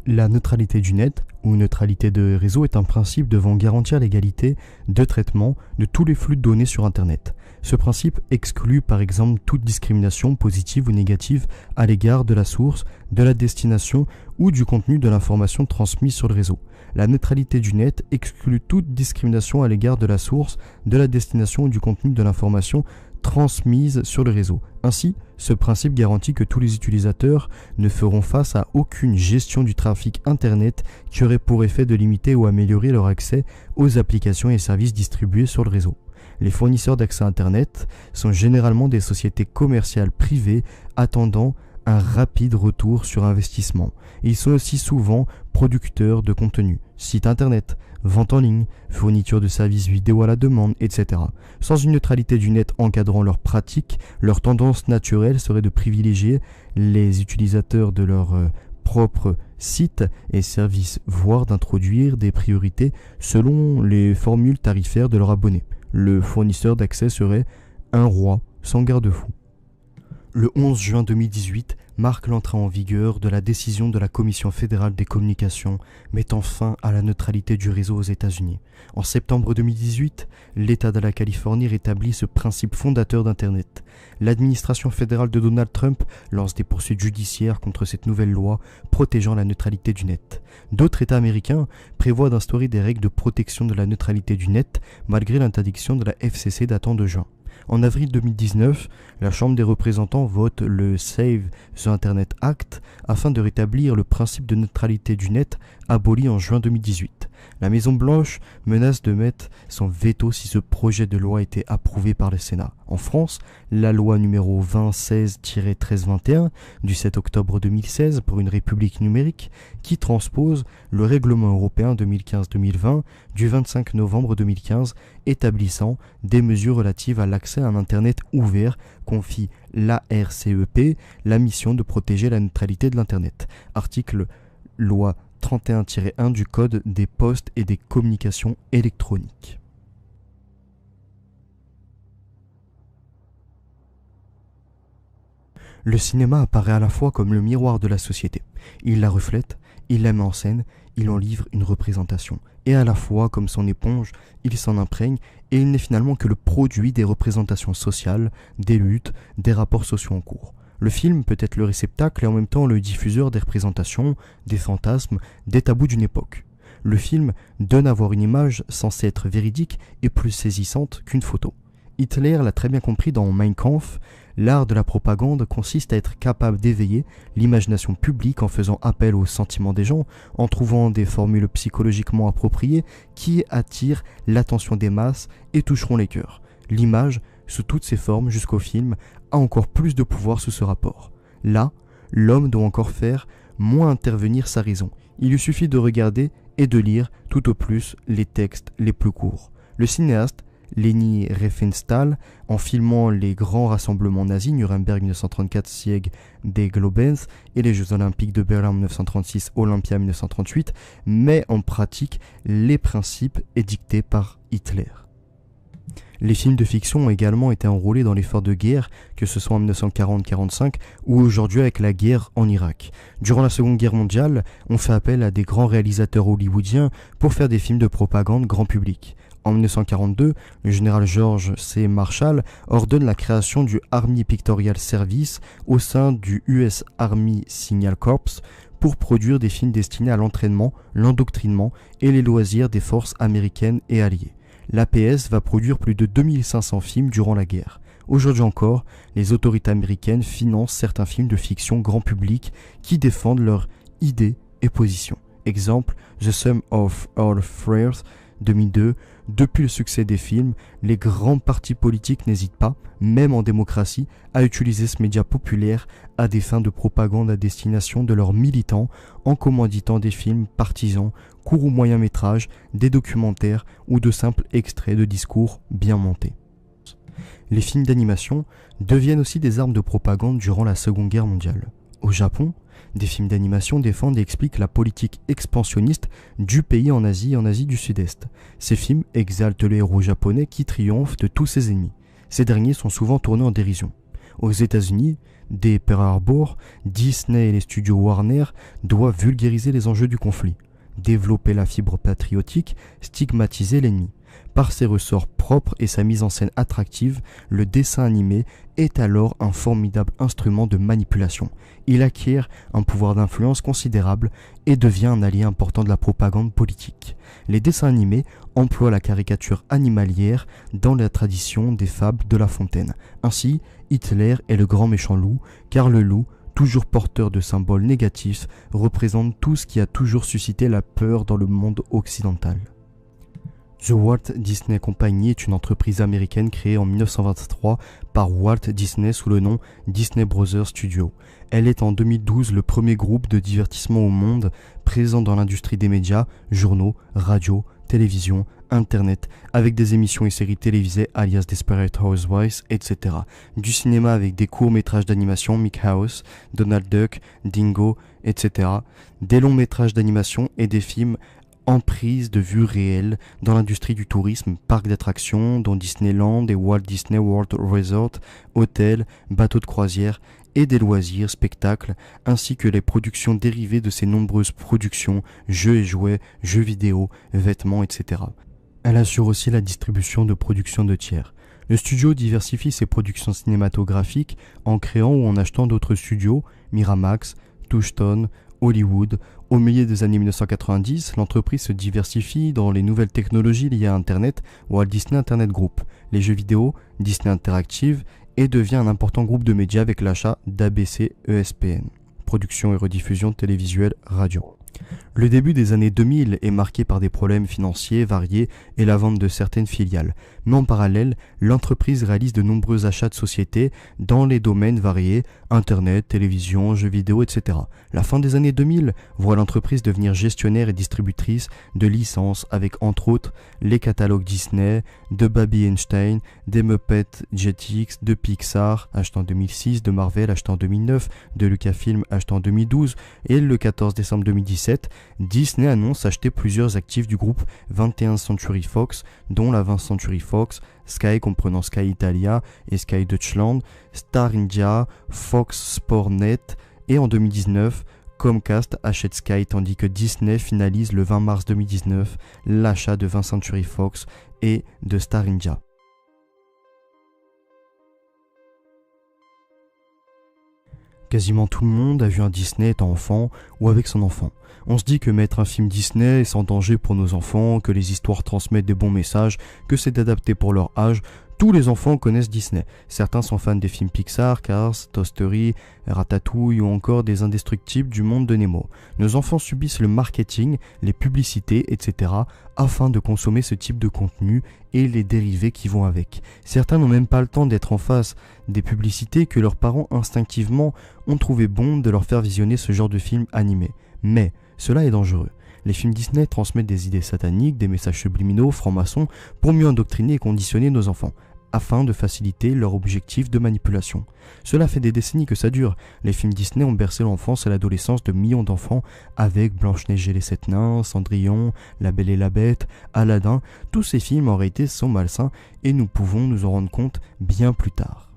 La neutralité du net, ou neutralité de réseau, est un principe devant garantir l'égalité de traitement de tous les flux de données sur Internet. Ce principe exclut par exemple toute discrimination positive ou négative à l'égard de la source, de la destination ou du contenu de l'information transmise sur le réseau. La neutralité du net exclut toute discrimination à l'égard de la source, de la destination ou du contenu de l'information transmise sur le réseau. Ainsi, ce principe garantit que tous les utilisateurs ne feront face à aucune gestion du trafic Internet qui aurait pour effet de limiter ou améliorer leur accès aux applications et services distribués sur le réseau. Les fournisseurs d'accès Internet sont généralement des sociétés commerciales privées attendant un rapide retour sur investissement. Ils sont aussi souvent producteurs de contenu, sites Internet, vente en ligne, fourniture de services vidéo à la demande, etc. Sans une neutralité du net encadrant leurs pratiques, leur tendance naturelle serait de privilégier les utilisateurs de leur propre sites et services, voire d'introduire des priorités selon les formules tarifaires de leurs abonnés. Le fournisseur d'accès serait un roi sans garde-fou. Le 11 juin 2018 marque l'entrée en vigueur de la décision de la Commission fédérale des communications mettant fin à la neutralité du réseau aux États-Unis. En septembre 2018, l'État de la Californie rétablit ce principe fondateur d'Internet. L'administration fédérale de Donald Trump lance des poursuites judiciaires contre cette nouvelle loi protégeant la neutralité du net. D'autres États américains prévoient d'instaurer des règles de protection de la neutralité du net malgré l'interdiction de la FCC datant de juin. En avril 2019, la Chambre des représentants vote le Save the Internet Act afin de rétablir le principe de neutralité du net aboli en juin 2018. La Maison-Blanche menace de mettre son veto si ce projet de loi était approuvé par le Sénat. En France, la loi numéro 2016-1321 du 7 octobre 2016 pour une république numérique qui transpose le règlement européen 2015-2020 du 25 novembre 2015 établissant des mesures relatives à l'accès à un Internet ouvert confie l'ARCEP la mission de protéger la neutralité de l'Internet. Article loi 31-1 du Code des postes et des communications électroniques. Le cinéma apparaît à la fois comme le miroir de la société. Il la reflète, il la met en scène, il en livre une représentation. Et à la fois, comme son éponge, il s'en imprègne et il n'est finalement que le produit des représentations sociales, des luttes, des rapports sociaux en cours. Le film peut être le réceptacle et en même temps le diffuseur des représentations, des fantasmes, des tabous d'une époque. Le film donne à voir une image censée être véridique et plus saisissante qu'une photo. Hitler l'a très bien compris dans Mein Kampf, l'art de la propagande consiste à être capable d'éveiller l'imagination publique en faisant appel aux sentiments des gens, en trouvant des formules psychologiquement appropriées qui attirent l'attention des masses et toucheront les cœurs. L'image, sous toutes ses formes jusqu'au film, a encore plus de pouvoir sous ce rapport. Là, l'homme doit encore faire moins intervenir sa raison. Il lui suffit de regarder et de lire tout au plus les textes les plus courts. Le cinéaste Leni Riefenstahl, en filmant les grands rassemblements nazis, Nuremberg 1934, Sieg des Globens et les Jeux Olympiques de Berlin 1936, Olympia 1938, met en pratique les principes édictés par Hitler. Les films de fiction ont également été enrôlés dans l'effort de guerre, que ce soit en 1940-45 ou aujourd'hui avec la guerre en Irak. Durant la Seconde Guerre mondiale, on fait appel à des grands réalisateurs hollywoodiens pour faire des films de propagande grand public. En 1942, le général George C. Marshall ordonne la création du Army Pictorial Service au sein du US Army Signal Corps pour produire des films destinés à l'entraînement, l'endoctrinement et les loisirs des forces américaines et alliées. L'APS va produire plus de 2500 films durant la guerre. Aujourd'hui encore, les autorités américaines financent certains films de fiction grand public qui défendent leurs idées et positions. Exemple, The Sum of All Fears 2002. Depuis le succès des films, les grands partis politiques n'hésitent pas, même en démocratie, à utiliser ce média populaire à des fins de propagande à destination de leurs militants en commanditant des films partisans, courts ou moyens métrages, des documentaires ou de simples extraits de discours bien montés. Les films d'animation deviennent aussi des armes de propagande durant la Seconde Guerre mondiale. Au Japon, des films d'animation défendent et expliquent la politique expansionniste du pays en Asie et en Asie du Sud-Est. Ces films exaltent le héros japonais qui triomphe de tous ses ennemis. Ces derniers sont souvent tournés en dérision. Aux États-Unis, dès Pearl Harbor, Disney et les studios Warner doivent vulgariser les enjeux du conflit, développer la fibre patriotique, stigmatiser l'ennemi. Par ses ressorts propres et sa mise en scène attractive, le dessin animé est alors un formidable instrument de manipulation. Il acquiert un pouvoir d'influence considérable et devient un allié important de la propagande politique. Les dessins animés emploient la caricature animalière dans la tradition des fables de La Fontaine. Ainsi, Hitler est le grand méchant loup, car le loup, toujours porteur de symboles négatifs, représente tout ce qui a toujours suscité la peur dans le monde occidental. The Walt Disney Company est une entreprise américaine créée en 1923 par Walt Disney sous le nom Disney Brothers Studios. Elle est en 2012 le premier groupe de divertissement au monde présent dans l'industrie des médias, journaux, radio, télévision, internet, avec des émissions et séries télévisées alias Desperate Housewives, etc. Du cinéma avec des courts-métrages d'animation Mickey House, Donald Duck, Dingo, etc. Des longs-métrages d'animation et des films en prise de vue réelle dans l'industrie du tourisme, parcs d'attractions dont Disneyland et Walt Disney World Resort, hôtels, bateaux de croisière et des loisirs, spectacles, ainsi que les productions dérivées de ces nombreuses productions, jeux et jouets, jeux vidéo, vêtements, etc. Elle assure aussi la distribution de productions de tiers. Le studio diversifie ses productions cinématographiques en créant ou en achetant d'autres studios, Miramax, Touchstone, Hollywood. Au milieu des années 1990, l'entreprise se diversifie dans les nouvelles technologies liées à Internet, Walt Disney Internet Group, les jeux vidéo, Disney Interactive, et devient un important groupe de médias avec l'achat d'ABC ESPN, production et rediffusion télévisuelle radio. Le début des années 2000 est marqué par des problèmes financiers variés et la vente de certaines filiales. Mais en parallèle, l'entreprise réalise de nombreux achats de sociétés dans les domaines variés, Internet, télévision, jeux vidéo, etc. La fin des années 2000 voit l'entreprise devenir gestionnaire et distributrice de licences avec entre autres les catalogues Disney, de Baby Einstein, des Muppets Jetix, de Pixar, acheté en 2006, de Marvel, acheté en 2009, de Lucasfilm, acheté en 2012 et le 14 décembre 2017, Disney annonce acheter plusieurs actifs du groupe 21st Century Fox, dont la 20th Century Fox, Sky comprenant Sky Italia et Sky Deutschland, Star India, Fox Sport Net et en 2019, Comcast achète Sky tandis que Disney finalise le 20 mars 2019 l'achat de 20th Century Fox et de Star India. Quasiment tout le monde a vu un Disney étant enfant ou avec son enfant. On se dit que mettre un film Disney est sans danger pour nos enfants, que les histoires transmettent des bons messages, que c'est adapté pour leur âge. Tous les enfants connaissent Disney. Certains sont fans des films Pixar, Cars, Toy Story, Ratatouille ou encore des Indestructibles du monde de Nemo. Nos enfants subissent le marketing, les publicités, etc. afin de consommer ce type de contenu et les dérivés qui vont avec. Certains n'ont même pas le temps d'être en face des publicités que leurs parents instinctivement ont trouvé bon de leur faire visionner ce genre de film animé. Mais cela est dangereux. Les films Disney transmettent des idées sataniques, des messages subliminaux, francs-maçons, pour mieux endoctriner et conditionner nos enfants, afin de faciliter leur objectif de manipulation. Cela fait des décennies que ça dure. Les films Disney ont bercé l'enfance et l'adolescence de millions d'enfants avec Blanche-Neige et les 7 nains, Cendrillon, La Belle et la Bête, Aladdin. Tous ces films en réalité sont malsains et nous pouvons nous en rendre compte bien plus tard.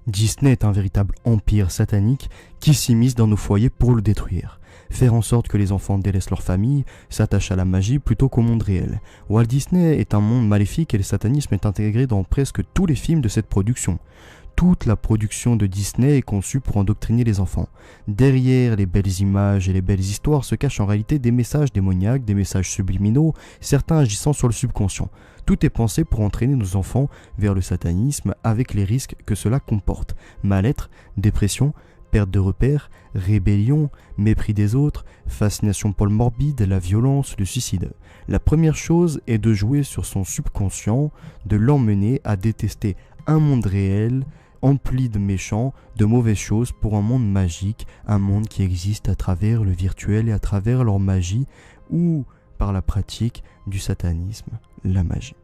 Disney est un véritable empire satanique qui s'immisce dans nos foyers pour le détruire. Faire en sorte que les enfants délaissent leur famille, s'attachent à la magie plutôt qu'au monde réel. Walt Disney est un monde maléfique et le satanisme est intégré dans presque tous les films de cette production. Toute la production de Disney est conçue pour endoctriner les enfants. Derrière les belles images et les belles histoires se cachent en réalité des messages démoniaques, des messages subliminaux, certains agissant sur le subconscient. Tout est pensé pour entraîner nos enfants vers le satanisme avec les risques que cela comporte. Mal-être, dépression, perte de repères, rébellion, mépris des autres, fascination pour le morbide, la violence, le suicide. La première chose est de jouer sur son subconscient, de l'emmener à détester un monde réel, empli de méchants, de mauvaises choses pour un monde magique, un monde qui existe à travers le virtuel et à travers leur magie ou par la pratique du satanisme, la magie.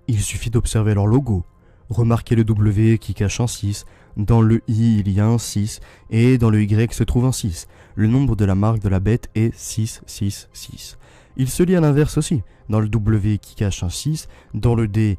Il suffit d'observer leur logo, remarquez le W qui cache un 6, dans le I il y a un 6 et dans le Y se trouve un 6. Le nombre de la marque de la bête est 666. Il se lit à l'inverse aussi, dans le W qui cache un 6, dans le D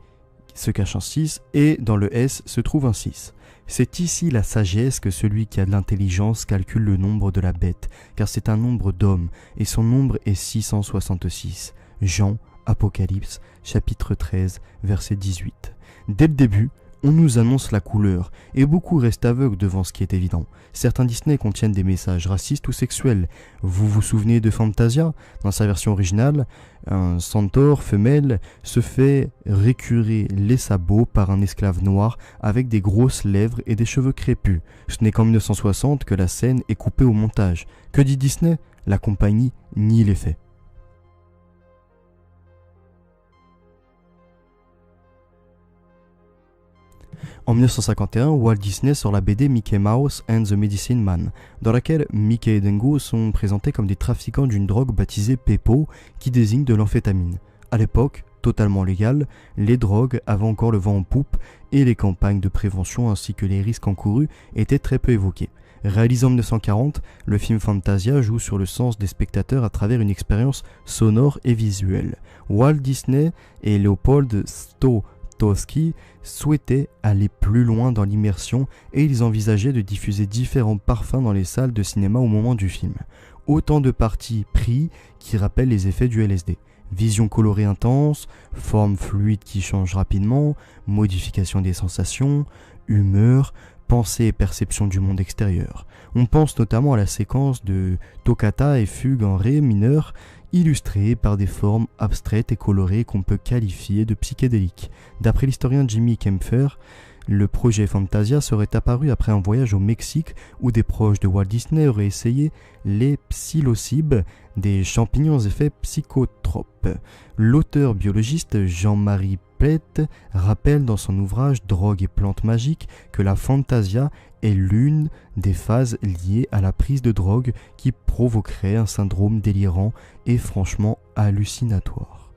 se cache un 6 et dans le S se trouve un 6. C'est ici la sagesse que celui qui a de l'intelligence calcule le nombre de la bête, car c'est un nombre d'hommes, et son nombre est 666. Jean, Apocalypse, chapitre 13, verset 18. Dès le début, on nous annonce la couleur, et beaucoup restent aveugles devant ce qui est évident. Certains Disney contiennent des messages racistes ou sexuels. Vous vous souvenez de Fantasia? Dans sa version originale, un centaure femelle se fait récurer les sabots par un esclave noir avec des grosses lèvres et des cheveux crépus. Ce n'est qu'en 1960 que la scène est coupée au montage. Que dit Disney? La compagnie nie les faits. En 1951, Walt Disney sort la BD Mickey Mouse and the Medicine Man, dans laquelle Mickey et Dingo sont présentés comme des trafiquants d'une drogue baptisée Peppo, qui désigne de l'amphétamine. À l'époque, totalement légale, les drogues avaient encore le vent en poupe et les campagnes de prévention ainsi que les risques encourus étaient très peu évoqués. Réalisé en 1940, le film Fantasia joue sur le sens des spectateurs à travers une expérience sonore et visuelle. Walt Disney et Leopold Stokowski souhaitaient aller plus loin dans l'immersion et ils envisageaient de diffuser différents parfums dans les salles de cinéma au moment du film. Autant de parties pris qui rappellent les effets du LSD. Vision colorée intense, forme fluide qui change rapidement, modification des sensations, humeur, pensée et perception du monde extérieur. On pense notamment à la séquence de toccata et fugue en ré mineur, illustrée par des formes abstraites et colorées qu'on peut qualifier de psychédéliques. D'après l'historien Jimmy Kempfer, le projet Fantasia serait apparu après un voyage au Mexique où des proches de Walt Disney auraient essayé les psilocybes, des champignons aux effets psychotropes. L'auteur biologiste Jean-Marie Plette rappelle dans son ouvrage Drogue et plantes magiques que la Fantasia est l'une des phases liées à la prise de drogue qui provoquerait un syndrome délirant et franchement hallucinatoire.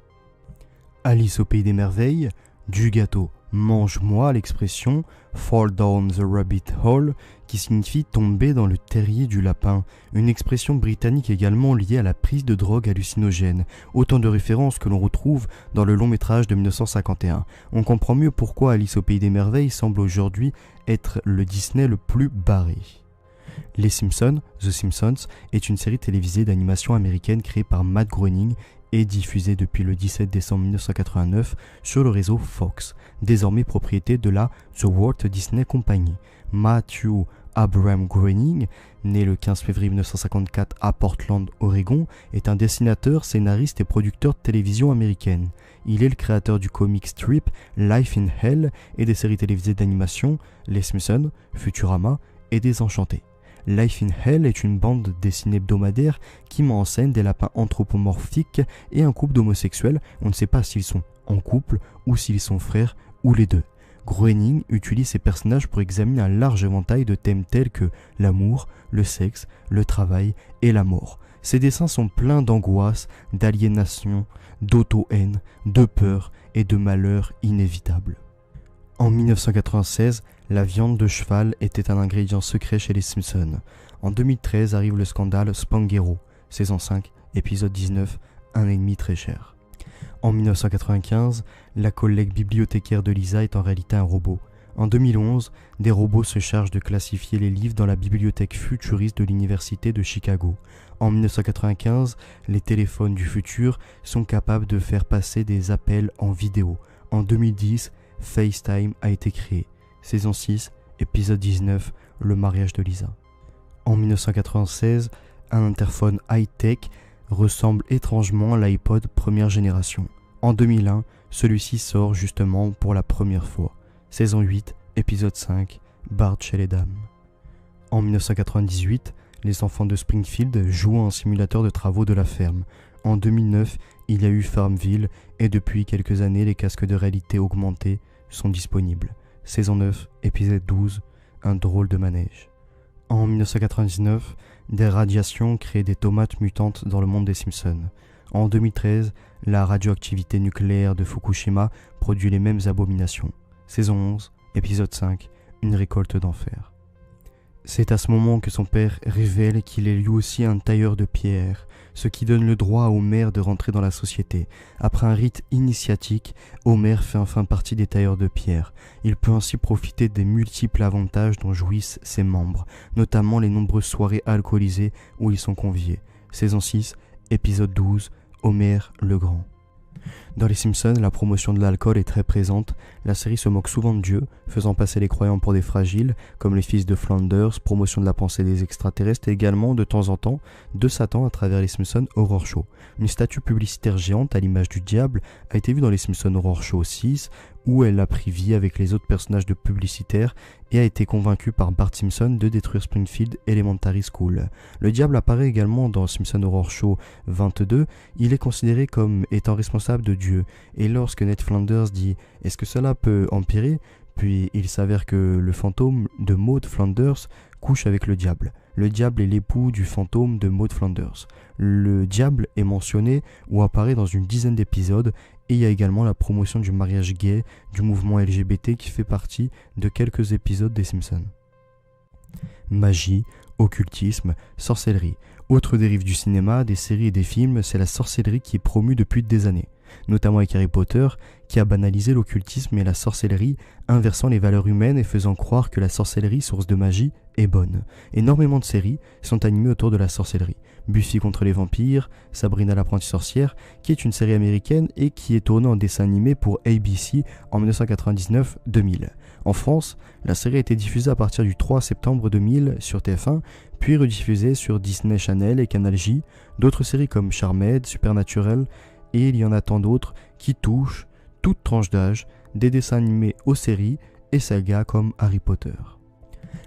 Alice au pays des merveilles, du gâteau mange-moi, l'expression fall down the rabbit hole qui signifie tomber dans le terrier du lapin, une expression britannique également liée à la prise de drogue hallucinogène, autant de références que l'on retrouve dans le long métrage de 1951. On comprend mieux pourquoi Alice au pays des merveilles semble aujourd'hui être le Disney le plus barré. Les Simpsons, The Simpsons, est une série télévisée d'animation américaine créée par Matt Groening et diffusée depuis le 17 décembre 1989 sur le réseau Fox, désormais propriété de la The Walt Disney Company. Matthew Abraham Groening, né le 15 février 1954 à Portland, Oregon, est un dessinateur, scénariste et producteur de télévision américaine. Il est le créateur du comic strip Life in Hell et des séries télévisées d'animation Les Simpsons, Futurama et Désenchantés. Life in Hell est une bande dessinée hebdomadaire qui met en scène des lapins anthropomorphiques et un couple d'homosexuels. On ne sait pas s'ils sont en couple ou s'ils sont frères ou les deux. Groening utilise ces personnages pour examiner un large éventail de thèmes tels que l'amour, le sexe, le travail et la mort. Ces dessins sont pleins d'angoisse, d'aliénation, d'auto-haine, de peur et de malheur inévitables. En 1996, la viande de cheval était un ingrédient secret chez les Simpsons. En 2013 arrive le scandale Spanghero, saison 5, épisode 19, un ennemi très cher. En 1995, la collègue bibliothécaire de Lisa est en réalité un robot. En 2011, des robots se chargent de classifier les livres dans la bibliothèque futuriste de l'université de Chicago. En 1995, les téléphones du futur sont capables de faire passer des appels en vidéo. En 2010, FaceTime a été créé. Saison 6, épisode 19, le mariage de Lisa. En 1996, un interphone high-tech ressemble étrangement à l'iPod première génération. En 2001, celui-ci sort justement pour la première fois. Saison 8, épisode 5, Bart chez les dames. En 1998, les enfants de Springfield jouent à un simulateur de travaux de la ferme. En 2009, il y a eu Farmville et depuis quelques années, les casques de réalité augmentée sont disponibles. Saison 9, épisode 12, un drôle de manège. En 1999, des radiations créent des tomates mutantes dans le monde des Simpsons. En 2013, la radioactivité nucléaire de Fukushima produit les mêmes abominations. Saison 11, épisode 5, une récolte d'enfer. C'est à ce moment que son père révèle qu'il est lui aussi un tailleur de pierre, ce qui donne le droit à Homer de rentrer dans la société. Après un rite initiatique, Homer fait enfin partie des tailleurs de pierre. Il peut ainsi profiter des multiples avantages dont jouissent ses membres, notamment les nombreuses soirées alcoolisées où ils sont conviés. Saison 6, épisode 12, Homer le Grand. Dans Les Simpsons, la promotion de l'alcool est très présente. La série se moque souvent de Dieu, faisant passer les croyants pour des fragiles, comme les fils de Flanders, promotion de la pensée des extraterrestres et également, de temps en temps, de Satan à travers Les Simpsons Horror Show. Une statue publicitaire géante à l'image du diable a été vue dans Les Simpsons Horror Show 6, où elle a pris vie avec les autres personnages de publicitaires et a été convaincue par Bart Simpson de détruire Springfield Elementary School. Le diable apparaît également dans Simpson Horror Show 22, il est considéré comme étant responsable de Dieu, et lorsque Ned Flanders dit « Est-ce que cela peut empirer ?», puis il s'avère que le fantôme de Maud Flanders couche avec le diable. Le diable est l'époux du fantôme de Maud Flanders. Le diable est mentionné ou apparaît dans une dizaine d'épisodes, et il y a également la promotion du mariage gay, du mouvement LGBT qui fait partie de quelques épisodes des Simpsons. Magie, occultisme, sorcellerie. Autre dérive du cinéma, des séries et des films, c'est la sorcellerie qui est promue depuis des années, notamment avec Harry Potter, qui a banalisé l'occultisme et la sorcellerie, inversant les valeurs humaines et faisant croire que la sorcellerie, source de magie, est bonne. Énormément de séries sont animées autour de la sorcellerie. Buffy contre les vampires, Sabrina l'apprentie sorcière, qui est une série américaine et qui est tournée en dessin animé pour ABC en 1999-2000. En France, la série a été diffusée à partir du 3 septembre 2000 sur TF1, puis rediffusée sur Disney Channel et Canal J. D'autres séries comme Charmed, Supernatural, et il y en a tant d'autres qui touchent toute tranche d'âge, des dessins animés aux séries et sagas comme Harry Potter.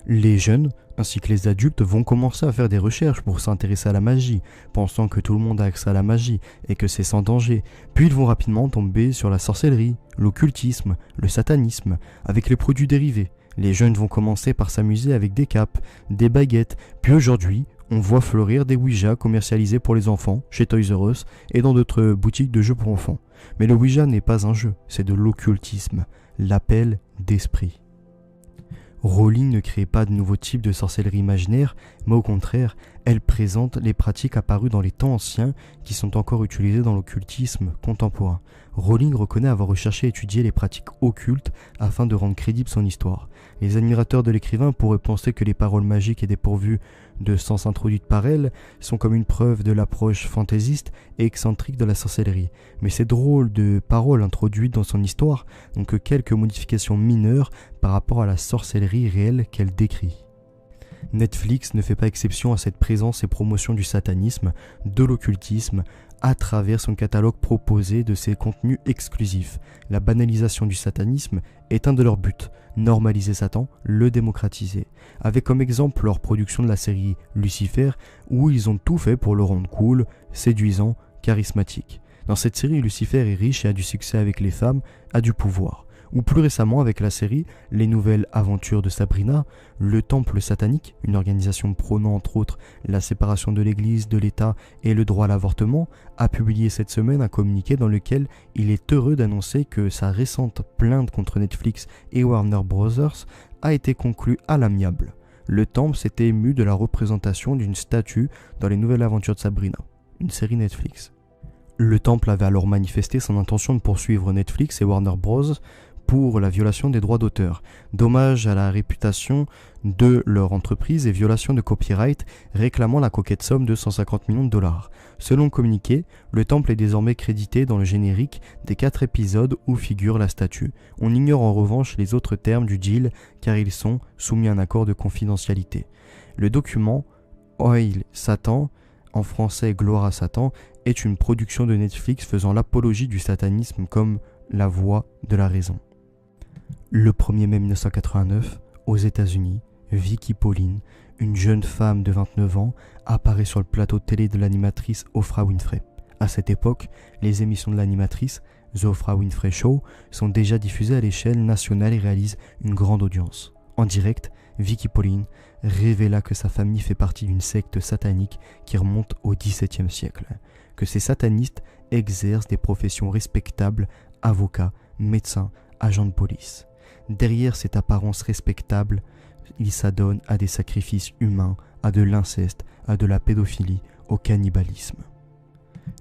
Les jeunes, ainsi que les adultes, vont commencer à faire des recherches pour s'intéresser à la magie, pensant que tout le monde a accès à la magie et que c'est sans danger. Puis ils vont rapidement tomber sur la sorcellerie, l'occultisme, le satanisme, avec les produits dérivés. Les jeunes vont commencer par s'amuser avec des capes, des baguettes, puis aujourd'hui, on voit fleurir des Ouija commercialisés pour les enfants, chez Toys R Us et dans d'autres boutiques de jeux pour enfants. Mais le Ouija n'est pas un jeu, c'est de l'occultisme, l'appel d'esprit. Rowling ne crée pas de nouveaux types de sorcellerie imaginaire, mais au contraire, elle présente les pratiques apparues dans les temps anciens qui sont encore utilisées dans l'occultisme contemporain. Rowling reconnaît avoir recherché et étudié les pratiques occultes afin de rendre crédible son histoire. Les admirateurs de l'écrivain pourraient penser que les paroles magiques et dépourvues de sens introduites par elle sont comme une preuve de l'approche fantaisiste et excentrique de la sorcellerie. Mais ces drôles de paroles introduites dans son histoire n'ont que quelques modifications mineures par rapport à la sorcellerie réelle qu'elle décrit. Netflix ne fait pas exception à cette présence et promotion du satanisme, de l'occultisme, à travers son catalogue proposé de ses contenus exclusifs. La banalisation du satanisme est un de leurs buts, normaliser Satan, le démocratiser. Avec comme exemple leur production de la série Lucifer, où ils ont tout fait pour le rendre cool, séduisant, charismatique. Dans cette série, Lucifer est riche et a du succès avec les femmes, a du pouvoir. Ou plus récemment avec la série Les Nouvelles Aventures de Sabrina, le Temple Satanique, une organisation prônant entre autres la séparation de l'Église, de l'État et le droit à l'avortement, a publié cette semaine un communiqué dans lequel il est heureux d'annoncer que sa récente plainte contre Netflix et Warner Bros. A été conclue à l'amiable. Le Temple s'était ému de la représentation d'une statue dans Les Nouvelles Aventures de Sabrina, une série Netflix. Le Temple avait alors manifesté son intention de poursuivre Netflix et Warner Bros. Pour la violation des droits d'auteur, dommage à la réputation de leur entreprise et violation de copyright, réclamant la coquette somme de 150 millions de dollars. Selon le communiqué, le temple est désormais crédité dans le générique des 4 épisodes où figure la statue. On ignore en revanche les autres termes du deal car ils sont soumis à un accord de confidentialité. Le document Oil Satan, en français Gloire à Satan, est une production de Netflix faisant l'apologie du satanisme comme la voix de la raison. Le 1er mai 1989, aux États-Unis, Vicky Pauline, une jeune femme de 29 ans, apparaît sur le plateau de télé de l'animatrice Oprah Winfrey. À cette époque, les émissions de l'animatrice, The Oprah Winfrey Show, sont déjà diffusées à l'échelle nationale et réalisent une grande audience. En direct, Vicky Pauline révéla que sa famille fait partie d'une secte satanique qui remonte au XVIIe siècle, que ces satanistes exercent des professions respectables, avocats, médecins, agents de police. Derrière cette apparence respectable ils s'adonnent à des sacrifices humains, à de l'inceste, à de la pédophilie, au cannibalisme.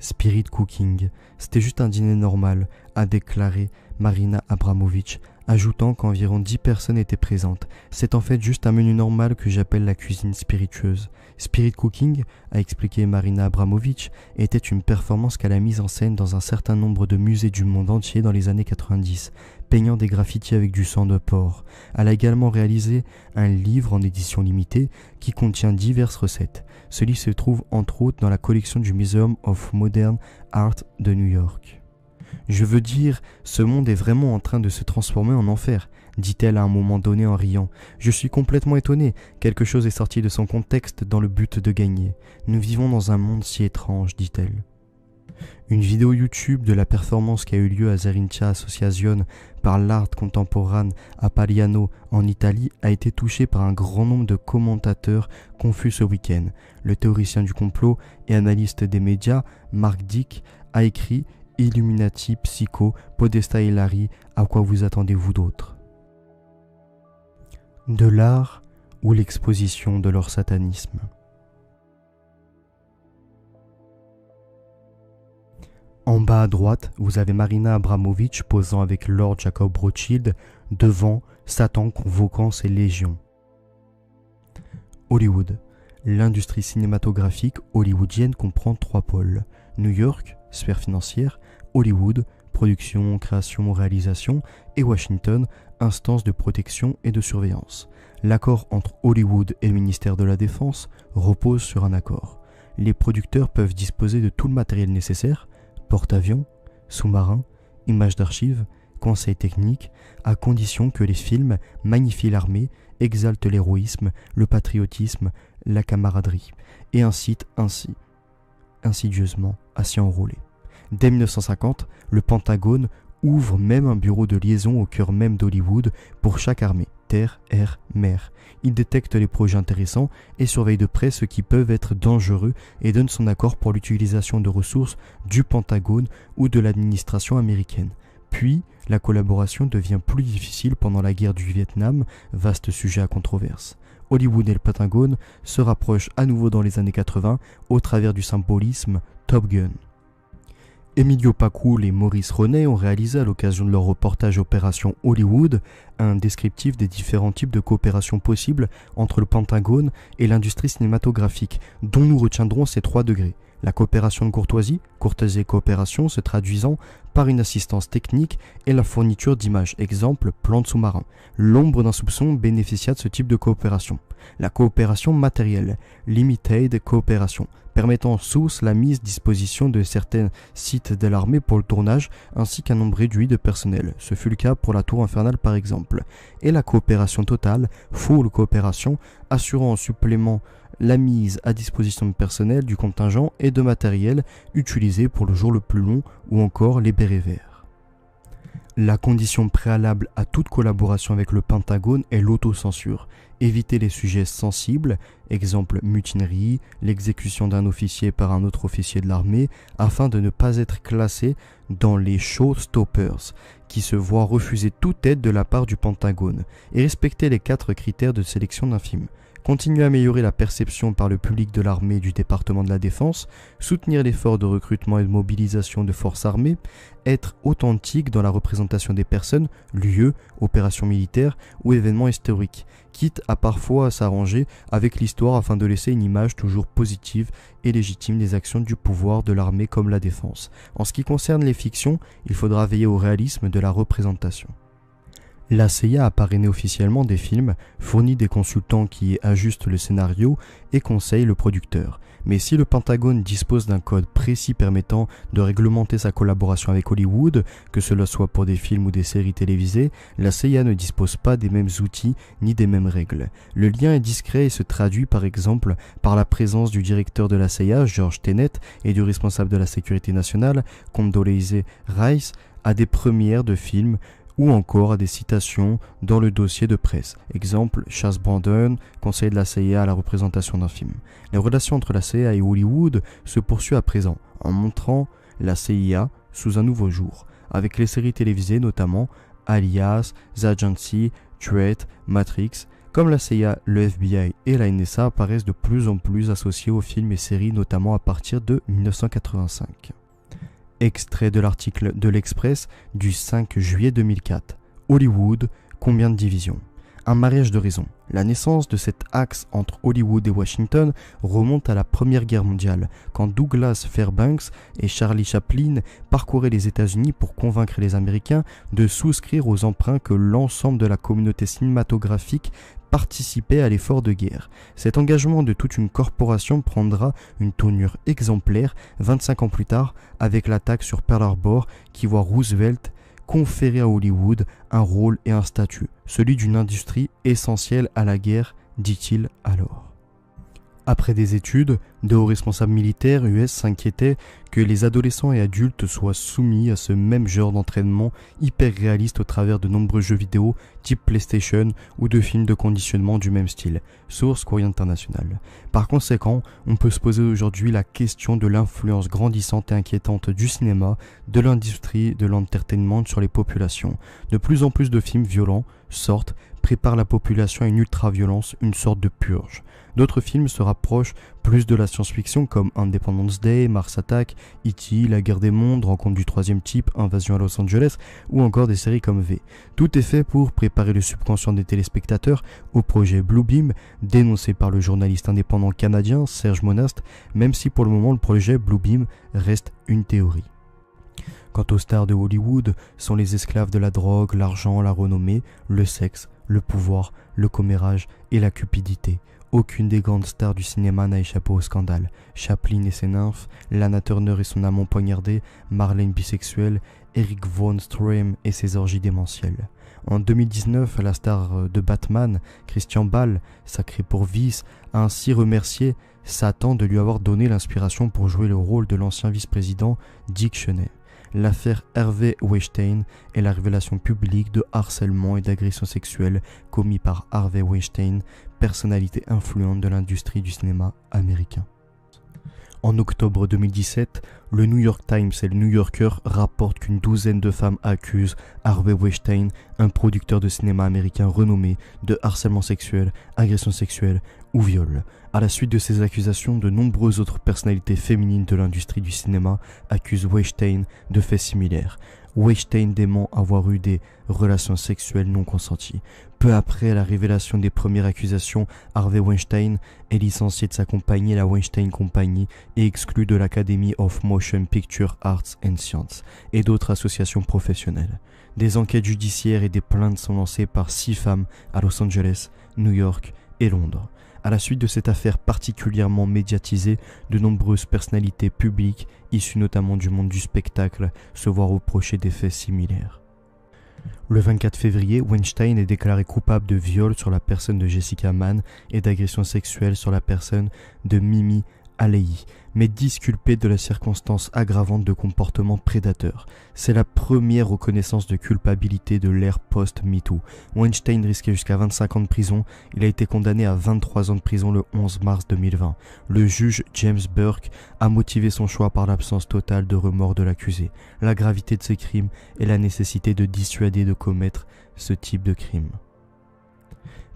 Spirit Cooking, c'était juste un dîner normal, a déclaré Marina Abramović, ajoutant qu'environ 10 personnes étaient présentes. C'est en fait juste un menu normal que j'appelle la cuisine spiritueuse. Spirit Cooking, a expliqué Marina Abramović, était une performance qu'elle a mise en scène dans un certain nombre de musées du monde entier dans les années 90, peignant des graffitis avec du sang de porc. Elle a également réalisé un livre en édition limitée qui contient diverses recettes. Celui se trouve entre autres dans la collection du Museum of Modern Art de New York. Je veux dire, ce monde est vraiment en train de se transformer en enfer, dit-elle à un moment donné en riant. Je suis complètement étonné, quelque chose est sorti de son contexte dans le but de gagner. Nous vivons dans un monde si étrange, dit-elle. Une vidéo YouTube de la performance qui a eu lieu à Zerintia Association par l'Art Contemporain à Paliano en Italie a été touchée par un grand nombre de commentateurs confus ce week-end. Le théoricien du complot et analyste des médias, Mark Dick, a écrit « Illuminati, Psycho, Podesta et Larry, à quoi vous attendez-vous d'autre ?» De l'art ou l'exposition de leur satanisme. En bas à droite, vous avez Marina Abramović posant avec Lord Jacob Rothschild devant Satan convoquant ses légions. Hollywood. L'industrie cinématographique hollywoodienne comprend 3 pôles. New York, sphère financière, Hollywood, production, création, réalisation, et Washington, instance de protection et de surveillance. L'accord entre Hollywood et le ministère de la Défense repose sur un accord. Les producteurs peuvent disposer de tout le matériel nécessaire, porte-avions, sous-marins, images d'archives, conseils techniques, à condition que les films magnifient l'armée, exaltent l'héroïsme, le patriotisme, la camaraderie, et incitent ainsi insidieusement à s'y enrôler. Dès 1950, le Pentagone ouvre même un bureau de liaison au cœur même d'Hollywood pour chaque armée, terre, air, mer. Il détecte les projets intéressants et surveille de près ceux qui peuvent être dangereux et donne son accord pour l'utilisation de ressources du Pentagone ou de l'administration américaine. Puis, la collaboration devient plus difficile pendant la guerre du Vietnam, vaste sujet à controverse. Hollywood et le Pentagone se rapprochent à nouveau dans les années 80 au travers du symbolisme Top Gun. Emilio Pacul et Maurice Ronet ont réalisé à l'occasion de leur reportage Opération Hollywood un descriptif des différents types de coopération possibles entre le Pentagone et l'industrie cinématographique, dont nous retiendrons ces 3 degrés. La coopération de courtoisie et coopération se traduisant par une assistance technique et la fourniture d'images, exemple plan de sous-marin. L'ombre d'un soupçon bénéficia de ce type de coopération. La coopération matérielle, limited coopération, permettant sous la mise à disposition de certains sites de l'armée pour le tournage ainsi qu'un nombre réduit de personnel. Ce fut le cas pour la Tour Infernale par exemple. Et la coopération totale, full coopération, assurant en supplément la mise à disposition de personnel, du contingent et de matériel utilisé pour le jour le plus long ou encore les bérets verts. La condition préalable à toute collaboration avec le Pentagone est l'autocensure. Éviter les sujets sensibles, exemple mutinerie, l'exécution d'un officier par un autre officier de l'armée, afin de ne pas être classé dans les showstoppers, qui se voient refuser toute aide de la part du Pentagone, et respecter les 4 critères de sélection d'un film. Continuer à améliorer la perception par le public de l'armée et du département de la Défense, soutenir l'effort de recrutement et de mobilisation de forces armées, être authentique dans la représentation des personnes, lieux, opérations militaires ou événements historiques, quitte à parfois s'arranger avec l'histoire afin de laisser une image toujours positive et légitime des actions du pouvoir de l'armée comme la défense. En ce qui concerne les fictions, il faudra veiller au réalisme de la représentation. La CIA a parrainé officiellement des films, fournit des consultants qui ajustent le scénario et conseille le producteur. Mais si le Pentagone dispose d'un code précis permettant de réglementer sa collaboration avec Hollywood, que cela soit pour des films ou des séries télévisées, la CIA ne dispose pas des mêmes outils ni des mêmes règles. Le lien est discret et se traduit par exemple par la présence du directeur de la CIA, George Tenet, et du responsable de la sécurité nationale, Condoleezza Rice, à des premières de films ou encore à des citations dans le dossier de presse. Exemple, Chas Brandon, conseiller de la CIA à la représentation d'un film. Les relations entre la CIA et Hollywood se poursuivent à présent, en montrant la CIA sous un nouveau jour, avec les séries télévisées notamment Alias, The Agency, Threat, Matrix, Comme la CIA, le FBI et la NSA apparaissent de plus en plus associés aux films et séries, notamment à partir de 1985. Extrait de l'article de l'Express du 5 juillet 2004. Hollywood, combien de divisions? Un mariage de raisons. La naissance de cet axe entre Hollywood et Washington remonte à la Première Guerre mondiale, quand Douglas Fairbanks et Charlie Chaplin parcouraient les États-Unis pour convaincre les Américains de souscrire aux emprunts que l'ensemble de la communauté cinématographique participait à l'effort de guerre. Cet engagement de toute une corporation prendra une tournure exemplaire 25 ans plus tard avec l'attaque sur Pearl Harbor qui voit Roosevelt conférer à Hollywood un rôle et un statut, celui d'une industrie essentielle à la guerre, dit-il alors. Après des études, de hauts responsables militaires US s'inquiétaient que les adolescents et adultes soient soumis à ce même genre d'entraînement hyper réaliste au travers de nombreux jeux vidéo type PlayStation ou de films de conditionnement du même style. Source Courrier International. Par conséquent, on peut se poser aujourd'hui la question de l'influence grandissante et inquiétante du cinéma, de l'industrie de l'entertainment sur les populations. De plus en plus de films violents sortent, préparent la population à une ultra-violence, une sorte de purge. D'autres films se rapprochent plus de la science-fiction comme Independence Day, Mars Attack, E.T., La Guerre des Mondes, Rencontre du troisième type, Invasion à Los Angeles ou encore des séries comme V. Tout est fait pour préparer le subconscient des téléspectateurs au projet Bluebeam, dénoncé par le journaliste indépendant canadien Serge Monast, même si pour le moment le projet Bluebeam reste une théorie. Quant aux stars de Hollywood, sont les esclaves de la drogue, l'argent, la renommée, le sexe, le pouvoir, le commérage et la cupidité. Aucune des grandes stars du cinéma n'a échappé au scandale. Chaplin et ses nymphes, Lana Turner et son amant poignardé, Marlène bisexuelle, Eric Von Stroheim et ses orgies démentielles. En 2019, la star de Batman, Christian Bale, sacré pour Vice, a ainsi remercié Satan de lui avoir donné l'inspiration pour jouer le rôle de l'ancien vice-président Dick Cheney. L'affaire Harvey Weinstein est la révélation publique de harcèlement et d'agression sexuelle commis par Harvey Weinstein, personnalité influente de l'industrie du cinéma américain. En octobre 2017, le New York Times et le New Yorker rapportent qu'une douzaine de femmes accusent Harvey Weinstein, un producteur de cinéma américain renommé, de harcèlement sexuel, agression sexuelle ou viol. À la suite de ces accusations, de nombreuses autres personnalités féminines de l'industrie du cinéma accusent Weinstein de faits similaires. Weinstein dément avoir eu des relations sexuelles non consenties. Peu après la révélation des premières accusations, Harvey Weinstein est licencié de sa compagnie, la Weinstein Company, et exclu de l'Academy of Motion Picture Arts and Sciences et d'autres associations professionnelles. Des enquêtes judiciaires et des plaintes sont lancées par 6 femmes à Los Angeles, New York et Londres. À la suite de cette affaire particulièrement médiatisée, de nombreuses personnalités publiques, issues notamment du monde du spectacle, se voient reprocher des faits similaires. Le 24 février, Weinstein est déclaré coupable de viol sur la personne de Jessica Mann et d'agression sexuelle sur la personne de Mimi Alei, mais disculpé de la circonstance aggravante de comportement prédateur. C'est la première reconnaissance de culpabilité de l'ère post-MeToo. Weinstein risquait jusqu'à 25 ans de prison. Il a été condamné à 23 ans de prison le 11 mars 2020. Le juge James Burke a motivé son choix par l'absence totale de remords de l'accusé, la gravité de ses crimes et la nécessité de dissuader de commettre ce type de crime.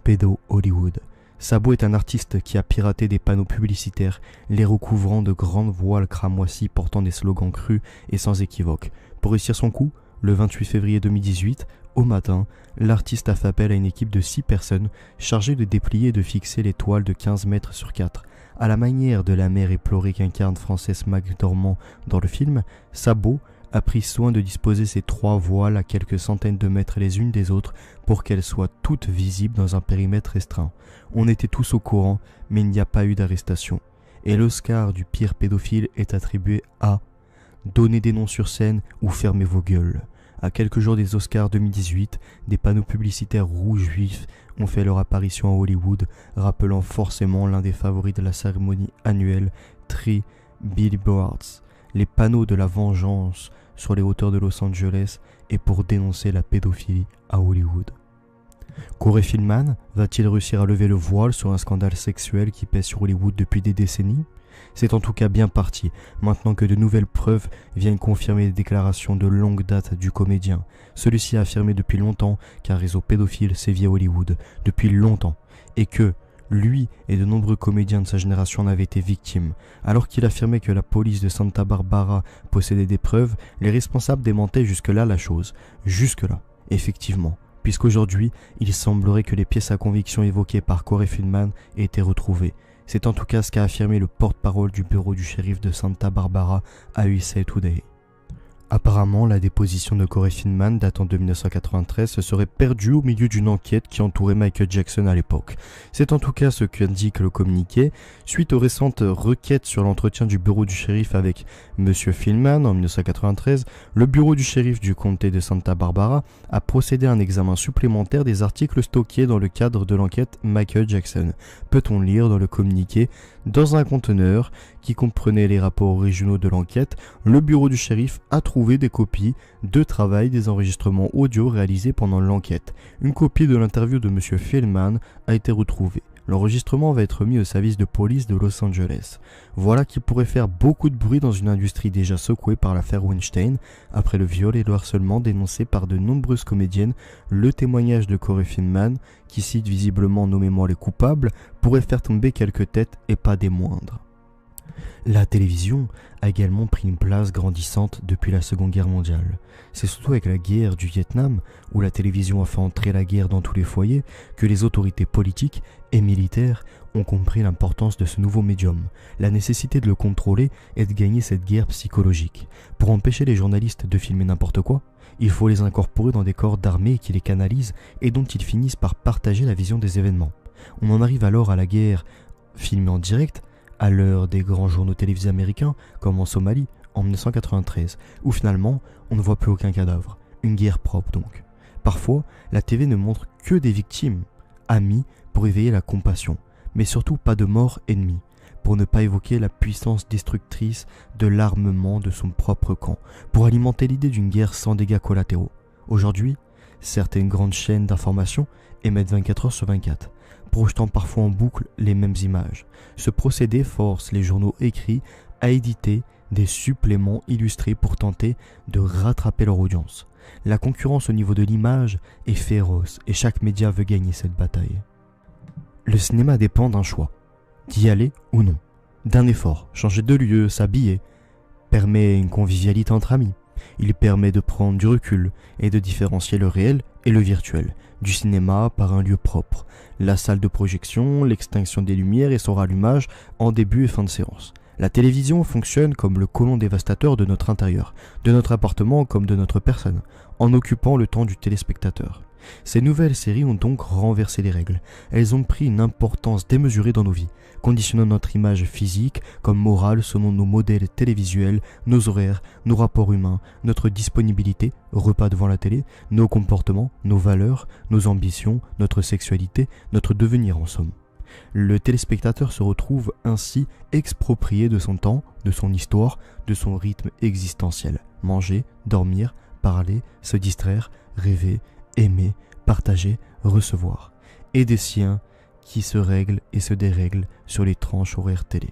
Pédo Hollywood. Sabo est un artiste qui a piraté des panneaux publicitaires, les recouvrant de grandes voiles cramoisies portant des slogans crus et sans équivoque. Pour réussir son coup, le 28 février 2018, au matin, l'artiste a fait appel à une équipe de 6 personnes chargées de déplier et de fixer les toiles de 15 mètres sur 4. À la manière de la mère éplorée qu'incarne Frances McDormand dans le film, Sabo a pris soin de disposer ces 3 voiles à quelques centaines de mètres les unes des autres pour qu'elles soient toutes visibles dans un périmètre restreint. On était tous au courant, mais il n'y a pas eu d'arrestation. Et l'Oscar du pire pédophile est attribué à « Donnez des noms sur scène ou fermez vos gueules ». À quelques jours des Oscars 2018, des panneaux publicitaires rouges vifs ont fait leur apparition à Hollywood, rappelant forcément l'un des favoris de la cérémonie annuelle, Three Billboards. Les panneaux de la vengeance sur les hauteurs de Los Angeles et pour dénoncer la pédophilie à Hollywood. Corey Feldman va-t-il réussir à lever le voile sur un scandale sexuel qui pèse sur Hollywood depuis des décennies ? C'est en tout cas bien parti, maintenant que de nouvelles preuves viennent confirmer les déclarations de longue date du comédien. Celui-ci a affirmé depuis longtemps qu'un réseau pédophile sévit à Hollywood, depuis longtemps. et que lui et de nombreux comédiens de sa génération en avaient été victimes. Alors qu'il affirmait que la police de Santa Barbara possédait des preuves, les responsables démentaient jusque-là la chose. Jusque-là, effectivement, puisqu'aujourd'hui, il semblerait que les pièces à conviction évoquées par Corey Feldman aient été retrouvées. C'est en tout cas ce qu'a affirmé le porte-parole du bureau du shérif de Santa Barbara à USA Today. Apparemment, la déposition de Corey Feldman datant de 1993 se serait perdue au milieu d'une enquête qui entourait Michael Jackson à l'époque. C'est en tout cas ce qu'indique le communiqué. Suite aux récentes requêtes sur l'entretien du bureau du shérif avec M. Feldman en 1993, le bureau du shérif du comté de Santa Barbara a procédé à un examen supplémentaire des articles stockés dans le cadre de l'enquête Michael Jackson. Peut-on lire dans le communiqué: dans un conteneur qui comprenait les rapports originaux de l'enquête, le bureau du shérif a trouvé des copies de travail des enregistrements audio réalisés pendant l'enquête. Une copie de l'interview de M. Feldman a été retrouvée. L'enregistrement va être mis au service de police de Los Angeles. Voilà qui pourrait faire beaucoup de bruit dans une industrie déjà secouée par l'affaire Weinstein. Après le viol et le harcèlement dénoncés par de nombreuses comédiennes, le témoignage de Corey Feldman, qui cite visiblement nommément les coupables, pourrait faire tomber quelques têtes et pas des moindres. La télévision a également pris une place grandissante depuis la Seconde Guerre mondiale. C'est surtout avec la guerre du Vietnam, où la télévision a fait entrer la guerre dans tous les foyers, que les autorités politiques et militaires ont compris l'importance de ce nouveau médium, la nécessité de le contrôler et de gagner cette guerre psychologique. Pour empêcher les journalistes de filmer n'importe quoi, il faut les incorporer dans des corps d'armée qui les canalisent et dont ils finissent par partager la vision des événements. On en arrive alors à la guerre filmée en direct, à l'heure des grands journaux télévisés américains, comme en Somalie, en 1993, où finalement, on ne voit plus aucun cadavre. Une guerre propre donc. Parfois, la TV ne montre que des victimes, amis, pour éveiller la compassion, mais surtout pas de morts ennemis, pour ne pas évoquer la puissance destructrice de l'armement de son propre camp, pour alimenter l'idée d'une guerre sans dégâts collatéraux. Aujourd'hui, certaines grandes chaînes d'information émettent 24 heures sur 24, projetant parfois en boucle les mêmes images. Ce procédé force les journaux écrits à éditer des suppléments illustrés pour tenter de rattraper leur audience. La concurrence au niveau de l'image est féroce et chaque média veut gagner cette bataille. Le cinéma dépend d'un choix, d'y aller ou non, d'un effort, changer de lieu, s'habiller, permet une convivialité entre amis. Il permet de prendre du recul et de différencier le réel et le virtuel, du cinéma par un lieu propre, la salle de projection, l'extinction des lumières et son rallumage en début et fin de séance. La télévision fonctionne comme le côlon dévastateur de notre intérieur, de notre appartement comme de notre personne, en occupant le temps du téléspectateur. Ces nouvelles séries ont donc renversé les règles. Elles ont pris une importance démesurée dans nos vies, conditionnant notre image physique comme morale selon nos modèles télévisuels, nos horaires, nos rapports humains, notre disponibilité, repas devant la télé, nos comportements, nos valeurs, nos ambitions, notre sexualité, notre devenir en somme. Le téléspectateur se retrouve ainsi exproprié de son temps, de son histoire, de son rythme existentiel. Manger, dormir, parler, se distraire, rêver, aimer, partager, recevoir. Et des siens qui se règlent et se dérèglent sur les tranches horaires télé.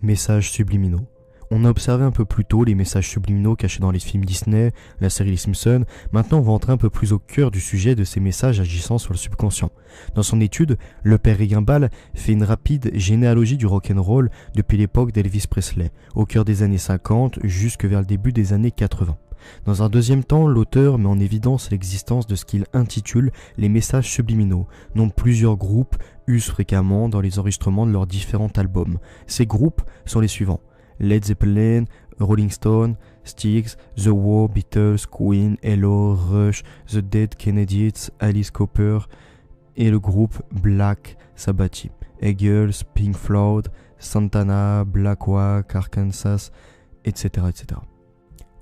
Messages subliminaux. On a observé un peu plus tôt les messages subliminaux cachés dans les films Disney, la série Les Simpsons. Maintenant, on va entrer un peu plus au cœur du sujet de ces messages agissant sur le subconscient. Dans son étude, le père Regimbal fait une rapide généalogie du rock'n'roll depuis l'époque d'Elvis Presley, au cœur des années 50 jusque vers le début des années 80. Dans un deuxième temps, l'auteur met en évidence l'existence de ce qu'il intitule les messages subliminaux, dont plusieurs groupes usent fréquemment dans les enregistrements de leurs différents albums. Ces groupes sont les suivants: Led Zeppelin, Rolling Stone, Styx, The Who, Beatles, Queen, Hello, Rush, The Dead Kennedys, Alice Cooper et le groupe Black Sabbath, Eagles, Pink Floyd, Santana, Black Hawk, Arkansas, etc., etc.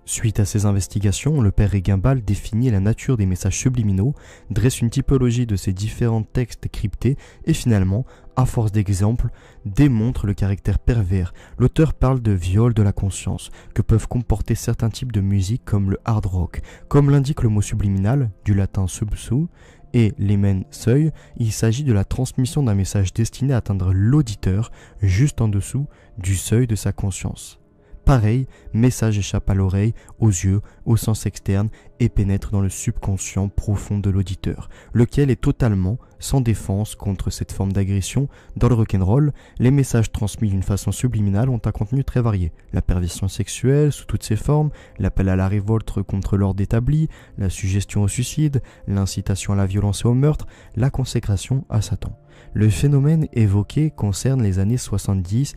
Suite à ces investigations, le père Regimbal définit la nature des messages subliminaux, dresse une typologie de ces différents textes cryptés et finalement, à force d'exemples, démontre le caractère pervers. L'auteur parle de viol de la conscience que peuvent comporter certains types de musique comme le hard rock. Comme l'indique le mot subliminal, du latin subsu, et l'émen seuil, il s'agit de la transmission d'un message destiné à atteindre l'auditeur juste en dessous du seuil de sa conscience. Pareil, message échappe à l'oreille, aux yeux, au sens externe et pénètre dans le subconscient profond de l'auditeur, lequel est totalement sans défense contre cette forme d'agression. Dans le rock'n'roll, les messages transmis d'une façon subliminale ont un contenu très varié. La perversion sexuelle sous toutes ses formes, l'appel à la révolte contre l'ordre établi, la suggestion au suicide, l'incitation à la violence et au meurtre, la consécration à Satan. Le phénomène évoqué concerne les années 70-80.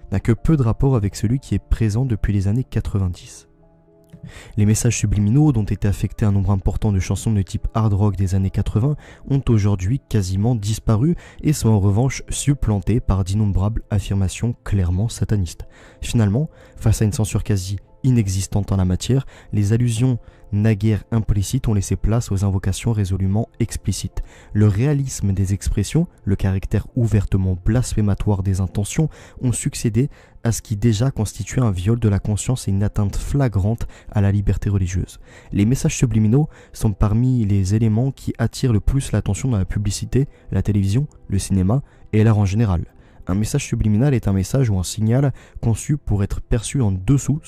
N'a que peu de rapport avec celui qui est présent depuis les années 90. Les messages subliminaux dont étaient affectés un nombre important de chansons de type hard rock des années 80 ont aujourd'hui quasiment disparu et sont en revanche supplantés par d'innombrables affirmations clairement satanistes. Finalement, face à une censure quasi inexistante en la matière, les allusions naguère implicites ont laissé place aux invocations résolument explicites. Le réalisme des expressions, le caractère ouvertement blasphématoire des intentions ont succédé à ce qui déjà constituait un viol de la conscience et une atteinte flagrante à la liberté religieuse. Les messages subliminaux sont parmi les éléments qui attirent le plus l'attention dans la publicité, la télévision, le cinéma et l'art en général. Un message subliminal est un message ou un signal conçu pour être perçu en dessous,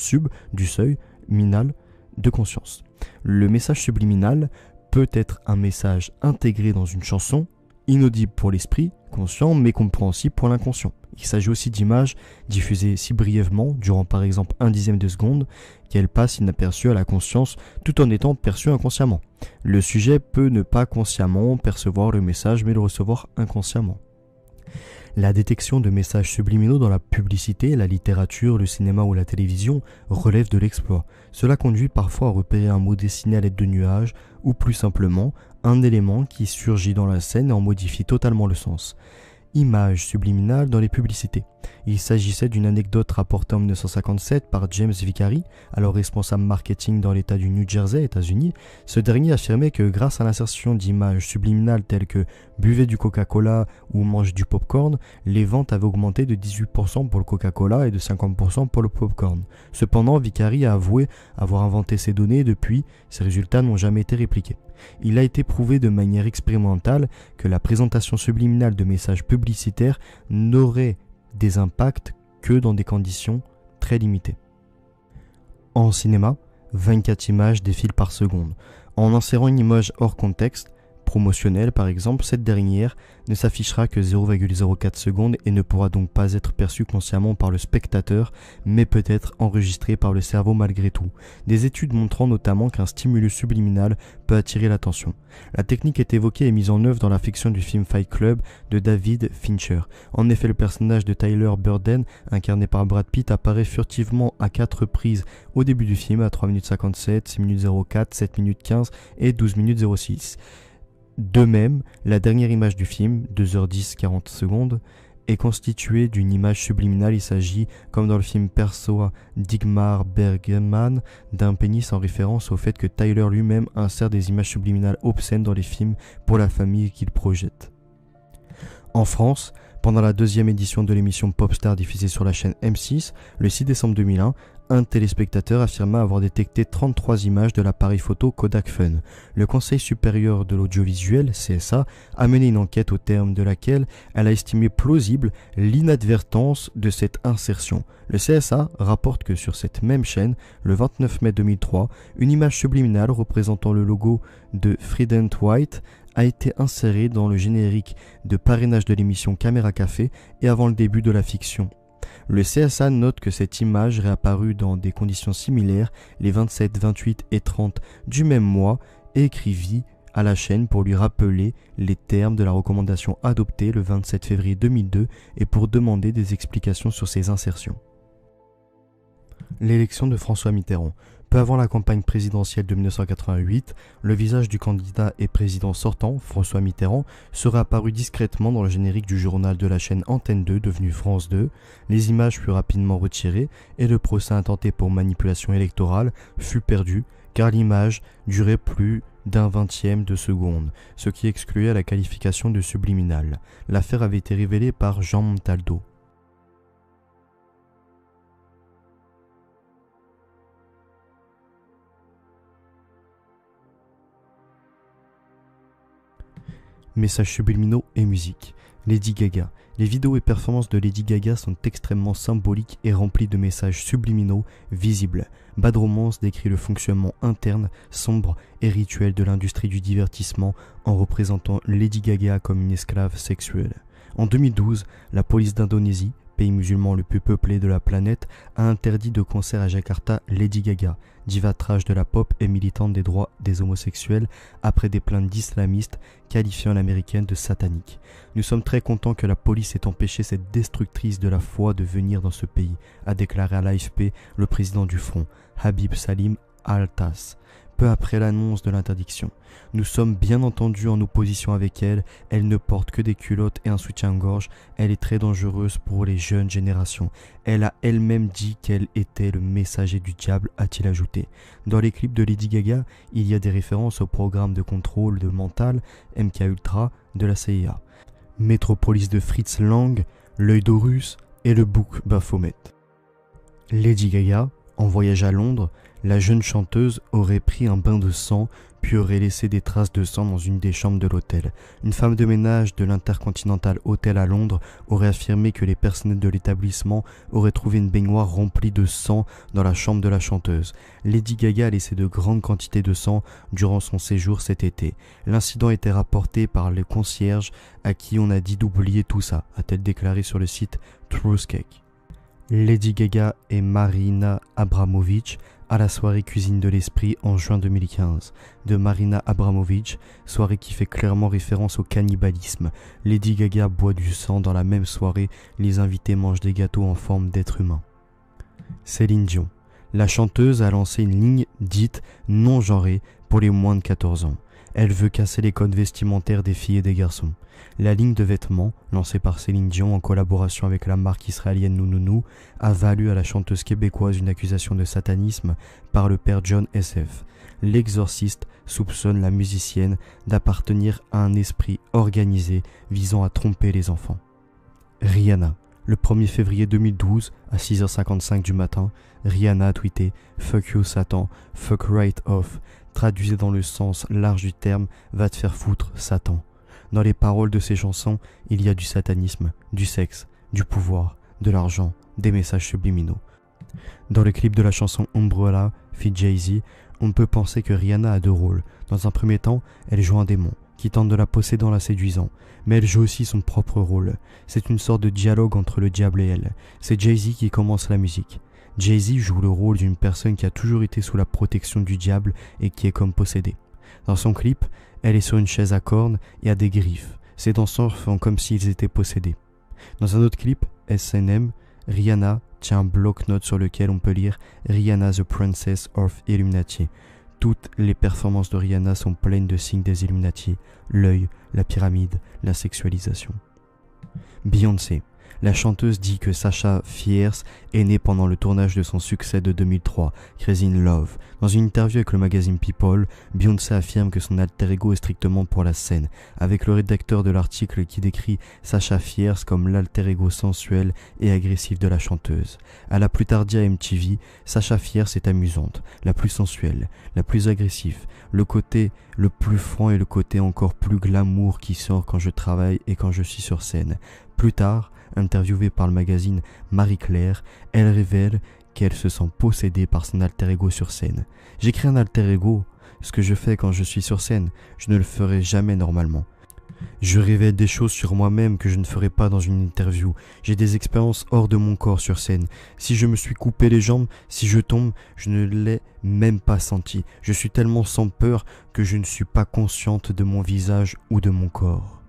du seuil minal de conscience. Le message subliminal peut être un message intégré dans une chanson, inaudible pour l'esprit conscient mais compréhensible pour l'inconscient. Il s'agit aussi d'images diffusées si brièvement, durant par exemple 1/10 de seconde, qu'elles passent inaperçues à la conscience tout en étant perçues inconsciemment. Le sujet peut ne pas consciemment percevoir le message mais le recevoir inconsciemment. La détection de messages subliminaux dans la publicité, la littérature, le cinéma ou la télévision relève de l'exploit. Cela conduit parfois à repérer un mot dessiné à l'aide de nuages ou plus simplement un élément qui surgit dans la scène et en modifie totalement le sens. Images subliminales dans les publicités. Il s'agissait d'une anecdote rapportée en 1957 par James Vicary, alors responsable marketing dans l'État du New Jersey, États-Unis. Ce dernier affirmait que grâce à l'insertion d'images subliminales telles que « buvez du Coca-Cola » ou « mangez du popcorn », les ventes avaient augmenté de 18% pour le Coca-Cola et de 50% pour le popcorn. Cependant, Vicary a avoué avoir inventé ces données et depuis, ces résultats n'ont jamais été répliqués. Il a été prouvé de manière expérimentale que la présentation subliminale de messages publicitaires n'aurait des impacts que dans des conditions très limitées. En cinéma, 24 images défilent par seconde. En insérant une image hors contexte, promotionnelle par exemple, cette dernière ne s'affichera que 0,04 secondes et ne pourra donc pas être perçue consciemment par le spectateur, mais peut être enregistrée par le cerveau malgré tout. Des études montrant notamment qu'un stimulus subliminal peut attirer l'attention. La technique est évoquée et mise en œuvre dans la fiction du film Fight Club de David Fincher. En effet, le personnage de Tyler Durden, incarné par Brad Pitt, apparaît furtivement à 4 reprises au début du film, à 3 minutes 57, 6 minutes 04, 7 minutes 15 et 12 minutes 06. De même, la dernière image du film, 2h10 40 secondes, est constituée d'une image subliminale. Il s'agit, comme dans le film Persoa d'Igmar Bergman, d'un pénis en référence au fait que Tyler lui-même insère des images subliminales obscènes dans les films pour la famille qu'il projette. En France, pendant la 2e édition de l'émission Popstar diffusée sur la chaîne M6, le 6 décembre 2001, un téléspectateur affirma avoir détecté 33 images de l'appareil photo Kodak Fun. Le Conseil supérieur de l'audiovisuel, CSA, a mené une enquête au terme de laquelle elle a estimé plausible l'inadvertance de cette insertion. Le CSA rapporte que sur cette même chaîne, le 29 mai 2003, une image subliminale représentant le logo de Freedent White a été insérée dans le générique de parrainage de l'émission Caméra Café et avant le début de la fiction. Le CSA note que cette image réapparut dans des conditions similaires les 27, 28 et 30 du même mois et écrivit à la chaîne pour lui rappeler les termes de la recommandation adoptée le 27 février 2002 et pour demander des explications sur ces insertions. L'élection de François Mitterrand. Peu avant la campagne présidentielle de 1988, le visage du candidat et président sortant, François Mitterrand, serait apparu discrètement dans le générique du journal de la chaîne Antenne 2, devenue France 2. Les images furent rapidement retirées et le procès intenté pour manipulation électorale fut perdu car l'image durait plus d'1/20 de seconde, ce qui excluait la qualification de subliminal. L'affaire avait été révélée par Jean Montaldo. Messages subliminaux et musique. Lady Gaga. Les vidéos et performances de Lady Gaga sont extrêmement symboliques et remplies de messages subliminaux visibles. Bad Romance décrit le fonctionnement interne, sombre et rituel de l'industrie du divertissement en représentant Lady Gaga comme une esclave sexuelle. En 2012, la police d'Indonésie, pays musulman le plus peuplé de la planète, a interdit de concert à Jakarta Lady Gaga, diva trash de la pop et militante des droits des homosexuels, après des plaintes d'islamistes qualifiant l'américaine de satanique. Nous sommes très contents que la police ait empêché cette destructrice de la foi de venir dans ce pays, a déclaré à l'AFP le président du Front, Habib Salim Al-Tas, peu après l'annonce de l'interdiction. Nous sommes bien entendu en opposition avec elle, elle ne porte que des culottes et un soutien-gorge, elle est très dangereuse pour les jeunes générations. Elle a elle-même dit qu'elle était le messager du diable, a-t-il ajouté. Dans les clips de Lady Gaga, il y a des références au programme de contrôle de mental MKUltra de la CIA, Metropolis de Fritz Lang, L'œil d'Horus et le bouc Baphomet. Lady Gaga, en voyage à Londres, la jeune chanteuse aurait pris un bain de sang puis aurait laissé des traces de sang dans une des chambres de l'hôtel. Une femme de ménage de l'Intercontinental Hotel à Londres aurait affirmé que les personnels de l'établissement auraient trouvé une baignoire remplie de sang dans la chambre de la chanteuse. Lady Gaga a laissé de grandes quantités de sang durant son séjour cet été. L'incident a été rapporté par le concierge à qui on a dit d'oublier tout ça, a-t-elle déclaré sur le site Truthcake. Lady Gaga et Marina Abramovic à la soirée Cuisine de l'Esprit en juin 2015 de Marina Abramovic, soirée qui fait clairement référence au cannibalisme. Lady Gaga boit du sang dans la même soirée, les invités mangent des gâteaux en forme d'être humain. Céline Dion. La chanteuse a lancé une ligne dite non genrée pour les moins de 14 ans. Elle veut casser les codes vestimentaires des filles et des garçons. La ligne de vêtements, lancée par Céline Dion en collaboration avec la marque israélienne Nounounous, a valu à la chanteuse québécoise une accusation de satanisme par le père John SF. L'exorciste soupçonne la musicienne d'appartenir à un esprit organisé visant à tromper les enfants. Rihanna. Le 1er février 2012, à 6h55 du matin, Rihanna a tweeté « Fuck you Satan, fuck right off », traduisé dans le sens large du terme « va te faire foutre Satan ». Dans les paroles de ces chansons, il y a du satanisme, du sexe, du pouvoir, de l'argent, des messages subliminaux. Dans le clip de la chanson Umbrella, feat. Jay-Z, on peut penser que Rihanna a deux rôles. Dans un premier temps, elle joue un démon, qui tente de la posséder en la séduisant, mais elle joue aussi son propre rôle. C'est une sorte de dialogue entre le diable et elle. C'est Jay-Z qui commence la musique. Jay-Z joue le rôle d'une personne qui a toujours été sous la protection du diable et qui est comme possédée. Dans son clip, elle est sur une chaise à cornes et a des griffes. Ses danseurs font comme s'ils étaient possédés. Dans un autre clip, S&M, Rihanna tient un bloc-notes sur lequel on peut lire « Rihanna the Princess of Illuminati ». Toutes les performances de Rihanna sont pleines de signes des Illuminati, l'œil, la pyramide, la sexualisation. Beyoncé. La chanteuse dit que Sasha Fierce est née pendant le tournage de son succès de 2003, Crazy in Love. Dans une interview avec le magazine People, Beyoncé affirme que son alter ego est strictement pour la scène, avec le rédacteur de l'article qui décrit Sasha Fierce comme l'alter ego sensuel et agressif de la chanteuse. À la plus tard dit à MTV, Sasha Fierce est amusante, la plus sensuelle, la plus agressive, le côté le plus franc et le côté encore plus glamour qui sort quand je travaille et quand je suis sur scène. Plus tard, interviewée par le magazine Marie-Claire, elle révèle qu'elle se sent possédée par son alter ego sur scène. J'ai créé un alter ego. Ce que je fais quand je suis sur scène, je ne le ferai jamais normalement. Je révèle des choses sur moi-même que je ne ferai pas dans une interview. J'ai des expériences hors de mon corps sur scène. Si je me suis coupé les jambes, si je tombe, je ne l'ai même pas senti. Je suis tellement sans peur que je ne suis pas consciente de mon visage ou de mon corps.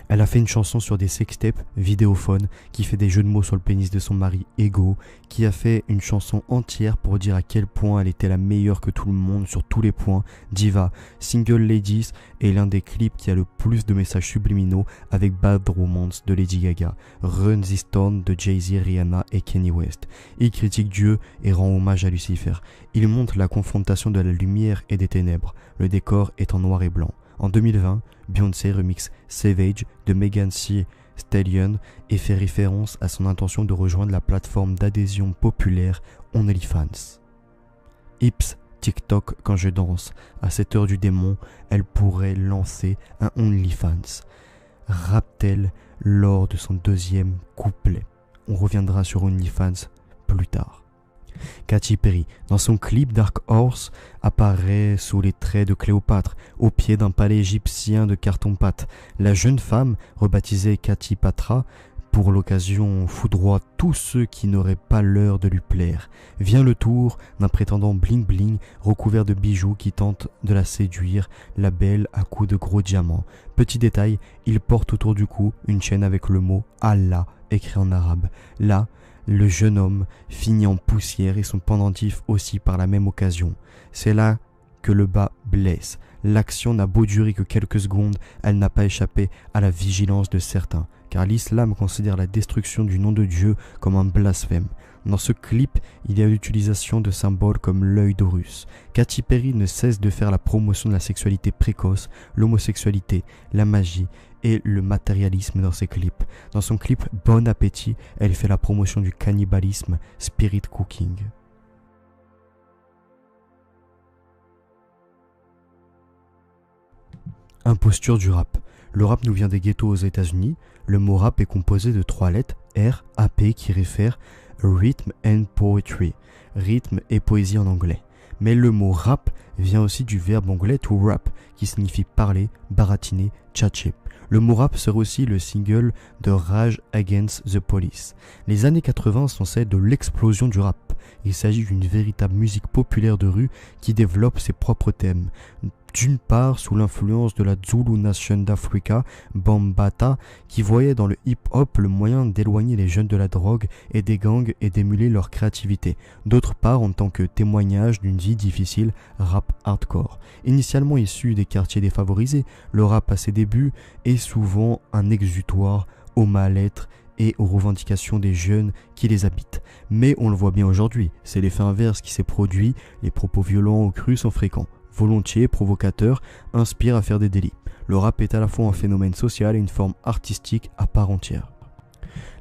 Elle a fait une chanson sur des sextapes, vidéophones, qui fait des jeux de mots sur le pénis de son mari Ego, qui a fait une chanson entière pour dire à quel point elle était la meilleure que tout le monde sur tous les points. Diva, Single Ladies est l'un des clips qui a le plus de messages subliminaux avec Bad Romance de Lady Gaga, Run This Town de Jay-Z, Rihanna et Kanye West. Il critique Dieu et rend hommage à Lucifer. Il montre la confrontation de la lumière et des ténèbres. Le décor est en noir et blanc. En 2020, Beyoncé remix Savage de Megan Thee Stallion et fait référence à son intention de rejoindre la plateforme d'adhésion populaire OnlyFans. Ips TikTok quand je danse. À cette heure du démon, elle pourrait lancer un OnlyFans. rappe-t-elle lors de son deuxième couplet. On reviendra sur OnlyFans plus tard. Katy Perry, dans son clip Dark Horse, apparaît sous les traits de Cléopâtre, au pied d'un palais égyptien de carton-pâte. La jeune femme, rebaptisée Katy Patra, pour l'occasion foudroie tous ceux qui n'auraient pas l'heure de lui plaire. Vient le tour d'un prétendant bling-bling recouvert de bijoux qui tente de la séduire, la belle à coups de gros diamants. Petit détail, il porte autour du cou une chaîne avec le mot Allah écrit en arabe. Là, le jeune homme finit en poussière et son pendentif aussi par la même occasion. C'est là que le bas blesse. L'action n'a beau durer que quelques secondes, elle n'a pas échappé à la vigilance de certains, car l'islam considère la destruction du nom de Dieu comme un blasphème. Dans ce clip, il y a l'utilisation de symboles comme l'œil d'Horus. Katy Perry ne cesse de faire la promotion de la sexualité précoce, l'homosexualité, la magie et le matérialisme dans ses clips. Dans son clip Bon Appétit, elle fait la promotion du cannibalisme, spirit cooking. Imposture du rap. Le rap nous vient des ghettos aux États-Unis. Le mot rap est composé de 3 lettres, R, A, P, qui réfèrent Rhythm and Poetry, rythme et poésie en anglais. Mais le mot rap vient aussi du verbe anglais to rap, qui signifie parler, baratiner, tchatcher. Le mot rap sera aussi le single de Rage Against the Police. Les années 80 sont celles de l'explosion du rap. Il s'agit d'une véritable musique populaire de rue qui développe ses propres thèmes. D'une part, sous l'influence de la Zulu Nation d'Africa, Bambata, qui voyait dans le hip-hop le moyen d'éloigner les jeunes de la drogue et des gangs et d'émuler leur créativité. D'autre part, en tant que témoignage d'une vie difficile, rap hardcore. Initialement issu des quartiers défavorisés, le rap à ses débuts est souvent un exutoire au mal-être et aux revendications des jeunes qui les habitent. Mais on le voit bien aujourd'hui, c'est l'effet inverse qui s'est produit, les propos violents ou crus sont fréquents. Volontiers, provocateur, inspire à faire des délits. Le rap est à la fois un phénomène social et une forme artistique à part entière.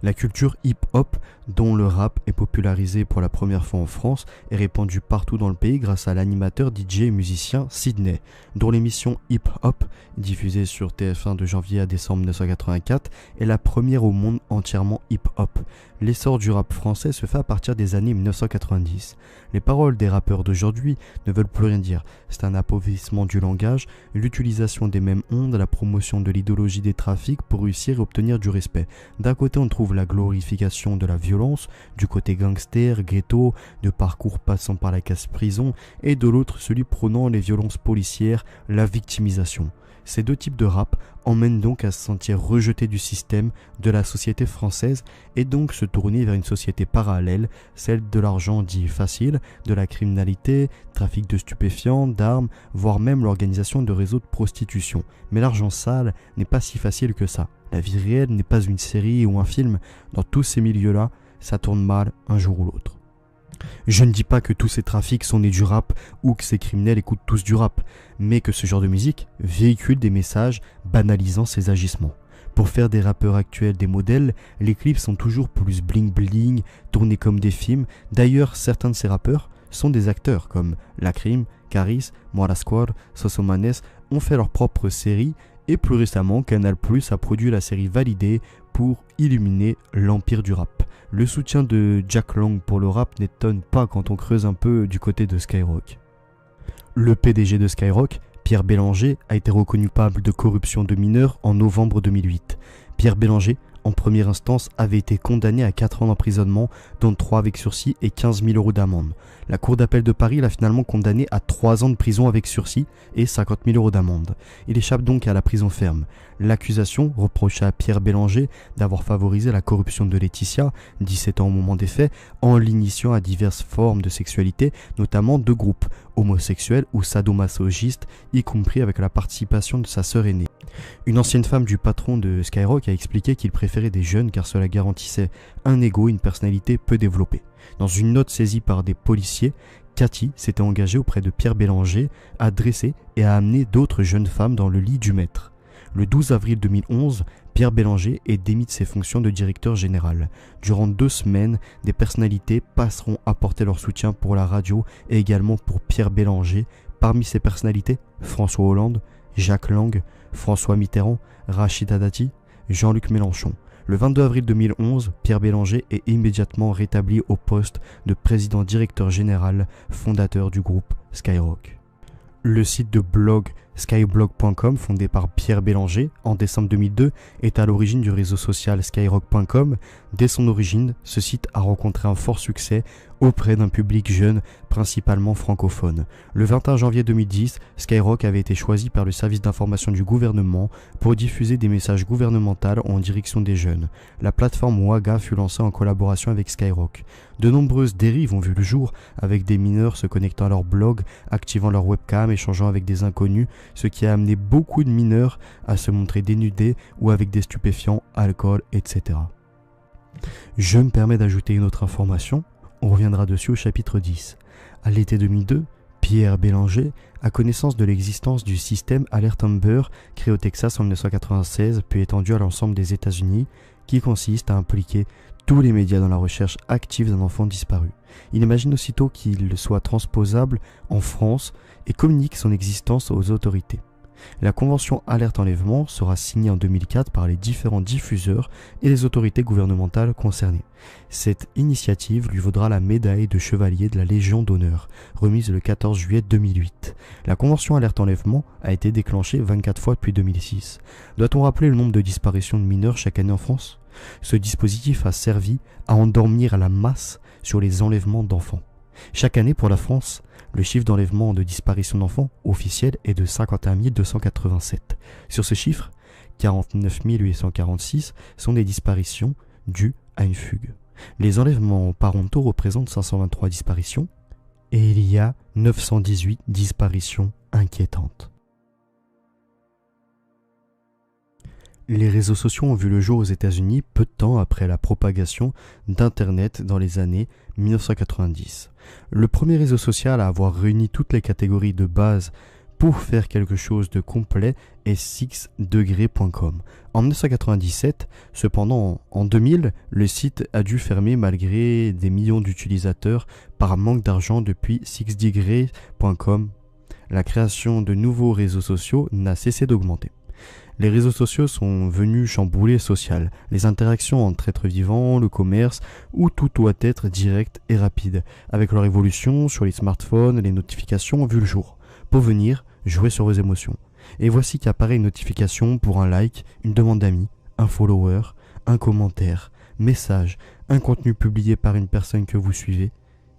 La culture hip-hop, dont le rap est popularisé pour la première fois en France, est répandue partout dans le pays grâce à l'animateur DJ et musicien Sydney, dont l'émission Hip-Hop, diffusée sur TF1 de janvier à décembre 1984, est la première au monde entièrement hip-hop. L'essor du rap français se fait à partir des années 1990. Les paroles des rappeurs d'aujourd'hui ne veulent plus rien dire. C'est un appauvrissement du langage, l'utilisation des mêmes ondes, la promotion de l'idéologie des trafics pour réussir et obtenir du respect. D'un côté, on trouve la glorification de la violence, du côté gangster, ghetto, de parcours passant par la casse-prison, et de l'autre celui prônant les violences policières, la victimisation. Ces deux types de rap emmènent donc à se sentir rejeté du système, de la société française, et donc se tourner vers une société parallèle, celle de l'argent dit facile, de la criminalité, trafic de stupéfiants, d'armes, voire même l'organisation de réseaux de prostitution. Mais l'argent sale n'est pas si facile que ça. La vie réelle n'est pas une série ou un film. Dans tous ces milieux-là, ça tourne mal un jour ou l'autre. Je ne dis pas que tous ces trafics sont nés du rap ou que ces criminels écoutent tous du rap, mais que ce genre de musique véhicule des messages banalisant ces agissements. Pour faire des rappeurs actuels des modèles, les clips sont toujours plus bling bling, tournés comme des films. D'ailleurs, certains de ces rappeurs sont des acteurs comme Lacrim, Caris, Moira Squad, Sosomanes ont fait leur propre série et plus récemment Canal+ a produit la série Validé pour illuminer l'empire du rap. Le soutien de Jack Lang pour le rap n'étonne pas quand on creuse un peu du côté de Skyrock. Le PDG de Skyrock, Pierre Bélanger, a été reconnu coupable de corruption de mineurs en novembre 2008. Pierre Bélanger, en première instance, avait été condamné à 4 ans d'emprisonnement, dont 3 avec sursis et 15 000 € d'amende. La Cour d'appel de Paris l'a finalement condamné à 3 ans de prison avec sursis et 50 000 € d'amende. Il échappe donc à la prison ferme. L'accusation reproche à Pierre Bélanger d'avoir favorisé la corruption de Laetitia, 17 ans au moment des faits, en l'initiant à diverses formes de sexualité, notamment de groupes homosexuels ou sadomasochistes, y compris avec la participation de sa sœur aînée. Une ancienne femme du patron de Skyrock a expliqué qu'il préférait des jeunes car cela garantissait un ego et une personnalité peu développée. Dans une note saisie par des policiers, Cathy s'était engagée auprès de Pierre Bélanger à dresser et à amener d'autres jeunes femmes dans le lit du maître. Le 12 avril 2011, Pierre Bélanger est démis de ses fonctions de directeur général. Durant 2 semaines, des personnalités passeront apporter leur soutien pour la radio et également pour Pierre Bélanger. Parmi ces personnalités, François Hollande, Jacques Lang, François Mitterrand, Rachida Dati, Jean-Luc Mélenchon. Le 22 avril 2011, Pierre Bélanger est immédiatement rétabli au poste de président-directeur général fondateur du groupe Skyrock. Le site de blog skyblog.com, fondé par Pierre Bélanger en décembre 2002, est à l'origine du réseau social skyrock.com. Dès son origine, ce site a rencontré un fort succès auprès d'un public jeune, principalement francophone. Le 21 janvier 2010, Skyrock avait été choisi par le service d'information du gouvernement pour diffuser des messages gouvernementaux en direction des jeunes. La plateforme Waga fut lancée en collaboration avec Skyrock. De nombreuses dérives ont vu le jour, avec des mineurs se connectant à leur blog, activant leur webcam, échangeant avec des inconnus, ce qui a amené beaucoup de mineurs à se montrer dénudés ou avec des stupéfiants, alcool, etc. Je me permets d'ajouter une autre information, on reviendra dessus au chapitre 10. À l'été 2002, Pierre Bélanger a connaissance de l'existence du système Alert Amber créé au Texas en 1996 puis étendu à l'ensemble des États-Unis, qui consiste à impliquer tous les médias dans la recherche active d'un enfant disparu. Il imagine aussitôt qu'il soit transposable en France et communique son existence aux autorités. La convention Alerte Enlèvement sera signée en 2004 par les différents diffuseurs et les autorités gouvernementales concernées. Cette initiative lui vaudra la médaille de chevalier de la Légion d'honneur, remise le 14 juillet 2008. La convention Alerte Enlèvement a été déclenchée 24 fois depuis 2006. Doit-on rappeler le nombre de disparitions de mineurs chaque année en France ? Ce dispositif a servi à endormir la masse sur les enlèvements d'enfants. Chaque année pour la France, le chiffre d'enlèvement de disparition d'enfants officiel est de 51 287. Sur ce chiffre, 49 846 sont des disparitions dues à une fugue. Les enlèvements parentaux représentent 523 disparitions et il y a 918 disparitions inquiétantes. Les réseaux sociaux ont vu le jour aux États-Unis peu de temps après la propagation d'Internet dans les années 1990. Le premier réseau social à avoir réuni toutes les catégories de base pour faire quelque chose de complet est 6degrés.com. En 1997, cependant, en 2000, le site a dû fermer malgré des millions d'utilisateurs par manque d'argent depuis 6degrés.com. La création de nouveaux réseaux sociaux n'a cessé d'augmenter. Les réseaux sociaux sont venus chambouler le social, les interactions entre êtres vivants, le commerce, où tout doit être direct et rapide. Avec leur évolution sur les smartphones, les notifications ont vu le jour. Pour venir, jouer sur vos émotions. Et voici qu'apparaît une notification pour un like, une demande d'amis, un follower, un commentaire, message, un contenu publié par une personne que vous suivez.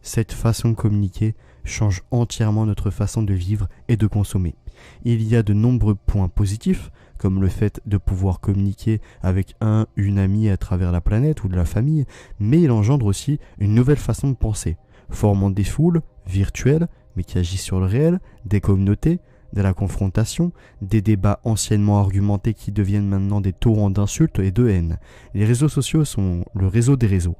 Cette façon de communiquer change entièrement notre façon de vivre et de consommer. Il y a de nombreux points positifs, comme le fait de pouvoir communiquer avec une amie à travers la planète ou de la famille, mais il engendre aussi une nouvelle façon de penser, formant des foules virtuelles, mais qui agissent sur le réel, des communautés, de la confrontation, des débats anciennement argumentés qui deviennent maintenant des torrents d'insultes et de haine. Les réseaux sociaux sont le réseau des réseaux.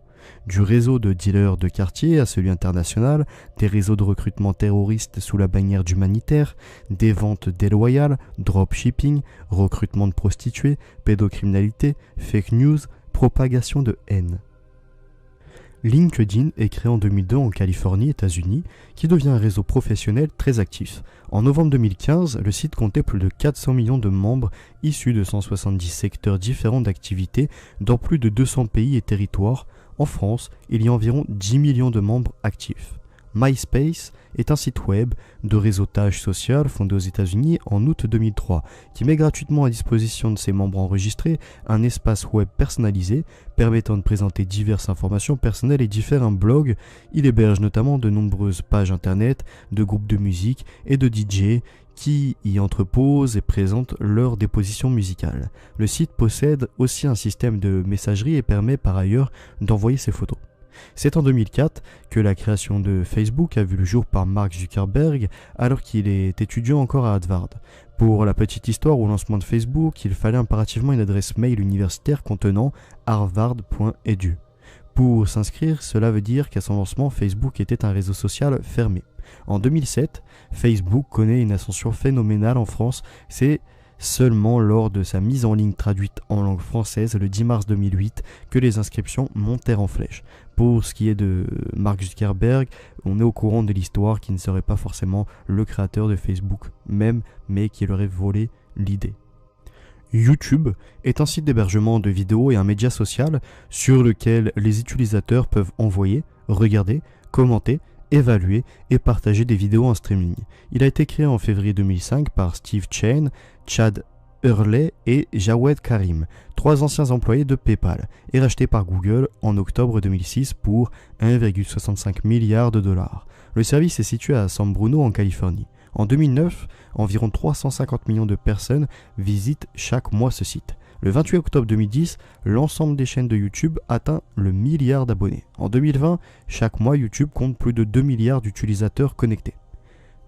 Du réseau de dealers de quartier à celui international, des réseaux de recrutement terroristes sous la bannière d'humanitaire, des ventes déloyales, dropshipping, recrutement de prostituées, pédocriminalité, fake news, propagation de haine. LinkedIn est créé en 2002 en Californie, États-Unis, qui devient un réseau professionnel très actif. En novembre 2015, le site comptait plus de 400 millions de membres issus de 170 secteurs différents d'activité dans plus de 200 pays et territoires. En France, il y a environ 10 millions de membres actifs. MySpace est un site web de réseautage social fondé aux États-Unis en août 2003 qui met gratuitement à disposition de ses membres enregistrés un espace web personnalisé permettant de présenter diverses informations personnelles et d'y faire un blog. Il héberge notamment de nombreuses pages internet, de groupes de musique et de DJ qui y entreposent et présentent leurs dépositions musicales. Le site possède aussi un système de messagerie et permet par ailleurs d'envoyer ses photos. C'est en 2004 que la création de Facebook a vu le jour par Mark Zuckerberg alors qu'il est étudiant encore à Harvard. Pour la petite histoire, au lancement de Facebook, il fallait impérativement une adresse mail universitaire contenant harvard.edu. Pour s'inscrire, cela veut dire qu'à son lancement, Facebook était un réseau social fermé. En 2007, Facebook connaît une ascension phénoménale en France. C'est seulement lors de sa mise en ligne traduite en langue française le 10 mars 2008 que les inscriptions montèrent en flèche. Pour ce qui est de Mark Zuckerberg, on est au courant de l'histoire qui ne serait pas forcément le créateur de Facebook même, mais qui aurait volé l'idée. YouTube est un site d'hébergement de vidéos et un média social sur lequel les utilisateurs peuvent envoyer, regarder, commenter, évaluer et partager des vidéos en streaming. Il a été créé en février 2005 par Steve Chen, Chad Hurley et Jawed Karim, 3 anciens employés de PayPal, et racheté par Google en octobre 2006 pour 1,65 milliard de dollars. Le service est situé à San Bruno en Californie. En 2009, environ 350 millions de personnes visitent chaque mois ce site. Le 28 octobre 2010, l'ensemble des chaînes de YouTube atteint le milliard d'abonnés. En 2020, chaque mois, YouTube compte plus de 2 milliards d'utilisateurs connectés.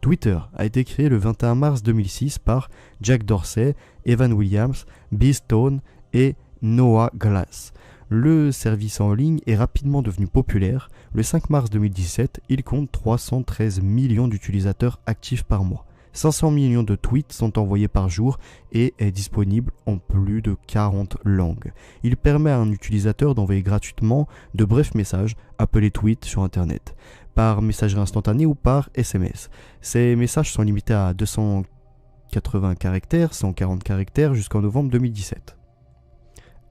Twitter a été créé le 21 mars 2006 par Jack Dorsey, Evan Williams, Bill Stone et Noah Glass. Le service en ligne est rapidement devenu populaire. Le 5 mars 2017, il compte 313 millions d'utilisateurs actifs par mois. 500 millions de tweets sont envoyés par jour et est disponible en plus de 40 langues. Il permet à un utilisateur d'envoyer gratuitement de brefs messages, appelés tweets sur Internet, par messagerie instantanée ou par SMS. Ces messages sont limités à 280 caractères, 140 caractères jusqu'en novembre 2017.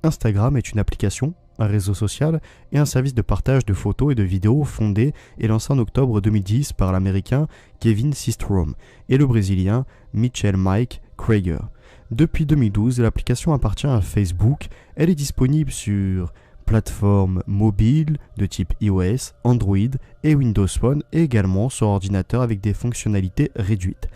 Instagram est une application, un réseau social et un service de partage de photos et de vidéos fondé et lancé en octobre 2010 par l'américain Kevin Systrom et le brésilien Michel Mike Krieger. Depuis 2012, l'application appartient à Facebook. Elle est disponible sur plateformes mobiles de type iOS, Android et Windows Phone et également sur ordinateur avec des fonctionnalités réduites.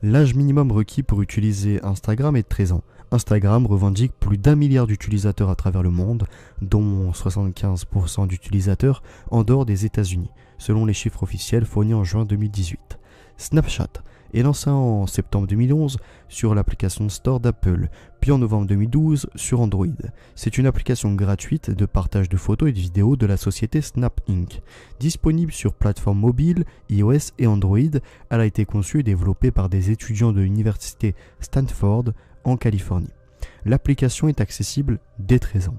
L'âge minimum requis pour utiliser Instagram est de 13 ans. Instagram revendique plus d'1 milliard d'utilisateurs à travers le monde, dont 75% d'utilisateurs en dehors des États-Unis, selon les chiffres officiels fournis en juin 2018. Snapchat est lancé en septembre 2011 sur l'application Store d'Apple, puis en novembre 2012 sur Android. C'est une application gratuite de partage de photos et de vidéos de la société Snap Inc. Disponible sur plateforme mobile, iOS et Android, elle a été conçue et développée par des étudiants de l'université Stanford en Californie. L'application est accessible dès 13 ans.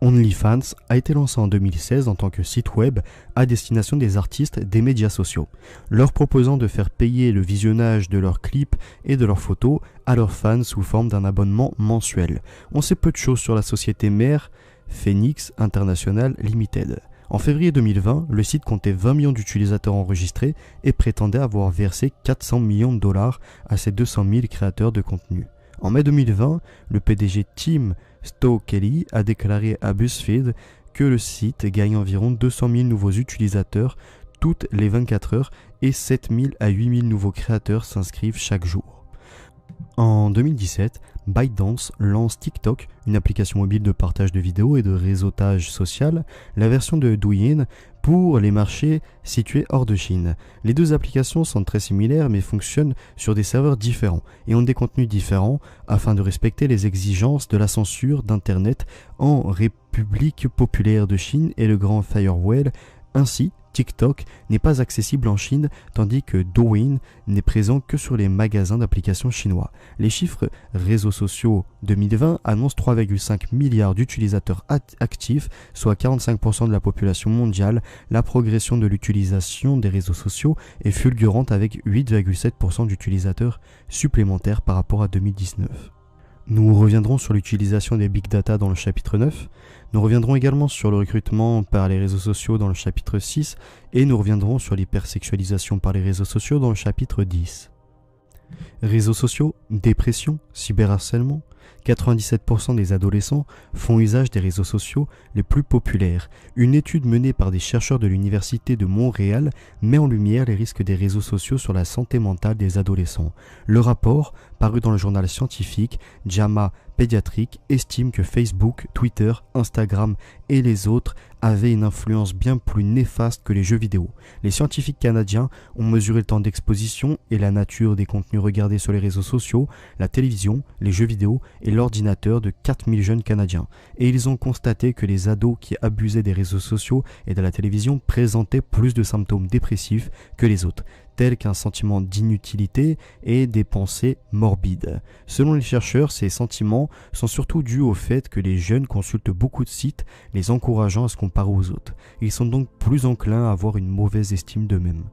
OnlyFans a été lancé en 2016 en tant que site web à destination des artistes des médias sociaux, leur proposant de faire payer le visionnage de leurs clips et de leurs photos à leurs fans sous forme d'un abonnement mensuel. On sait peu de choses sur la société mère Phoenix International Limited. En février 2020, le site comptait 20 millions d'utilisateurs enregistrés et prétendait avoir versé 400 millions de dollars à ses 200 000 créateurs de contenu. En mai 2020, le PDG Tim Stoe-Kelly a déclaré à BuzzFeed que le site gagne environ 200 000 nouveaux utilisateurs toutes les 24 heures et 7 000 à 8 000 nouveaux créateurs s'inscrivent chaque jour. En 2017, ByteDance lance TikTok, une application mobile de partage de vidéos et de réseautage social, la version de Douyin pour les marchés situés hors de Chine. Les deux applications sont très similaires mais fonctionnent sur des serveurs différents et ont des contenus différents afin de respecter les exigences de la censure d'Internet en République populaire de Chine et le grand firewall. Ainsi, TikTok n'est pas accessible en Chine, tandis que Douyin n'est présent que sur les magasins d'applications chinois. Les chiffres réseaux sociaux 2020 annoncent 3,5 milliards d'utilisateurs actifs, soit 45% de la population mondiale. La progression de l'utilisation des réseaux sociaux est fulgurante avec 8,7% d'utilisateurs supplémentaires par rapport à 2019. Nous reviendrons sur l'utilisation des big data dans le chapitre 9, nous reviendrons également sur le recrutement par les réseaux sociaux dans le chapitre 6 et nous reviendrons sur l'hypersexualisation par les réseaux sociaux dans le chapitre 10. Réseaux sociaux, dépression, cyberharcèlement. 97% des adolescents font usage des réseaux sociaux les plus populaires. Une étude menée par des chercheurs de l'Université de Montréal met en lumière les risques des réseaux sociaux sur la santé mentale des adolescents. Le rapport, paru dans le journal scientifique JAMA Pédiatrique, estime que Facebook, Twitter, Instagram et les autres avaient une influence bien plus néfaste que les jeux vidéo. Les scientifiques canadiens ont mesuré le temps d'exposition et la nature des contenus regardés sur les réseaux sociaux, la télévision, les jeux vidéo et l'ordinateur de 4000 jeunes Canadiens. Et ils ont constaté que les ados qui abusaient des réseaux sociaux et de la télévision présentaient plus de symptômes dépressifs que les autres, tels qu'un sentiment d'inutilité et des pensées morbides. Selon les chercheurs, ces sentiments sont surtout dus au fait que les jeunes consultent beaucoup de sites, les encourageant à se comparer aux autres. Ils sont donc plus enclins à avoir une mauvaise estime d'eux-mêmes.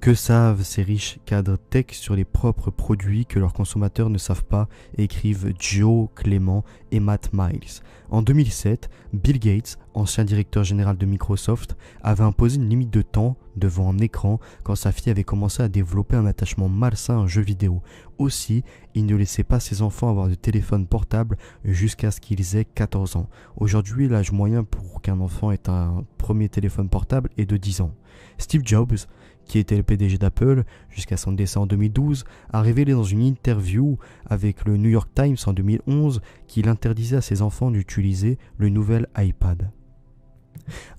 Que savent ces riches cadres tech sur les propres produits que leurs consommateurs ne savent pas, écrivent Joe Clément et Matt Miles. En 2007, Bill Gates, ancien directeur général de Microsoft, avait imposé une limite de temps devant un écran quand sa fille avait commencé à développer un attachement malsain à un jeu vidéo. Aussi, il ne laissait pas ses enfants avoir de téléphone portable jusqu'à ce qu'ils aient 14 ans. Aujourd'hui, l'âge moyen pour qu'un enfant ait un premier téléphone portable est de 10 ans. Steve Jobs, qui était le PDG d'Apple jusqu'à son décès en 2012, a révélé dans une interview avec le New York Times en 2011 qu'il interdisait à ses enfants d'utiliser le nouvel iPad.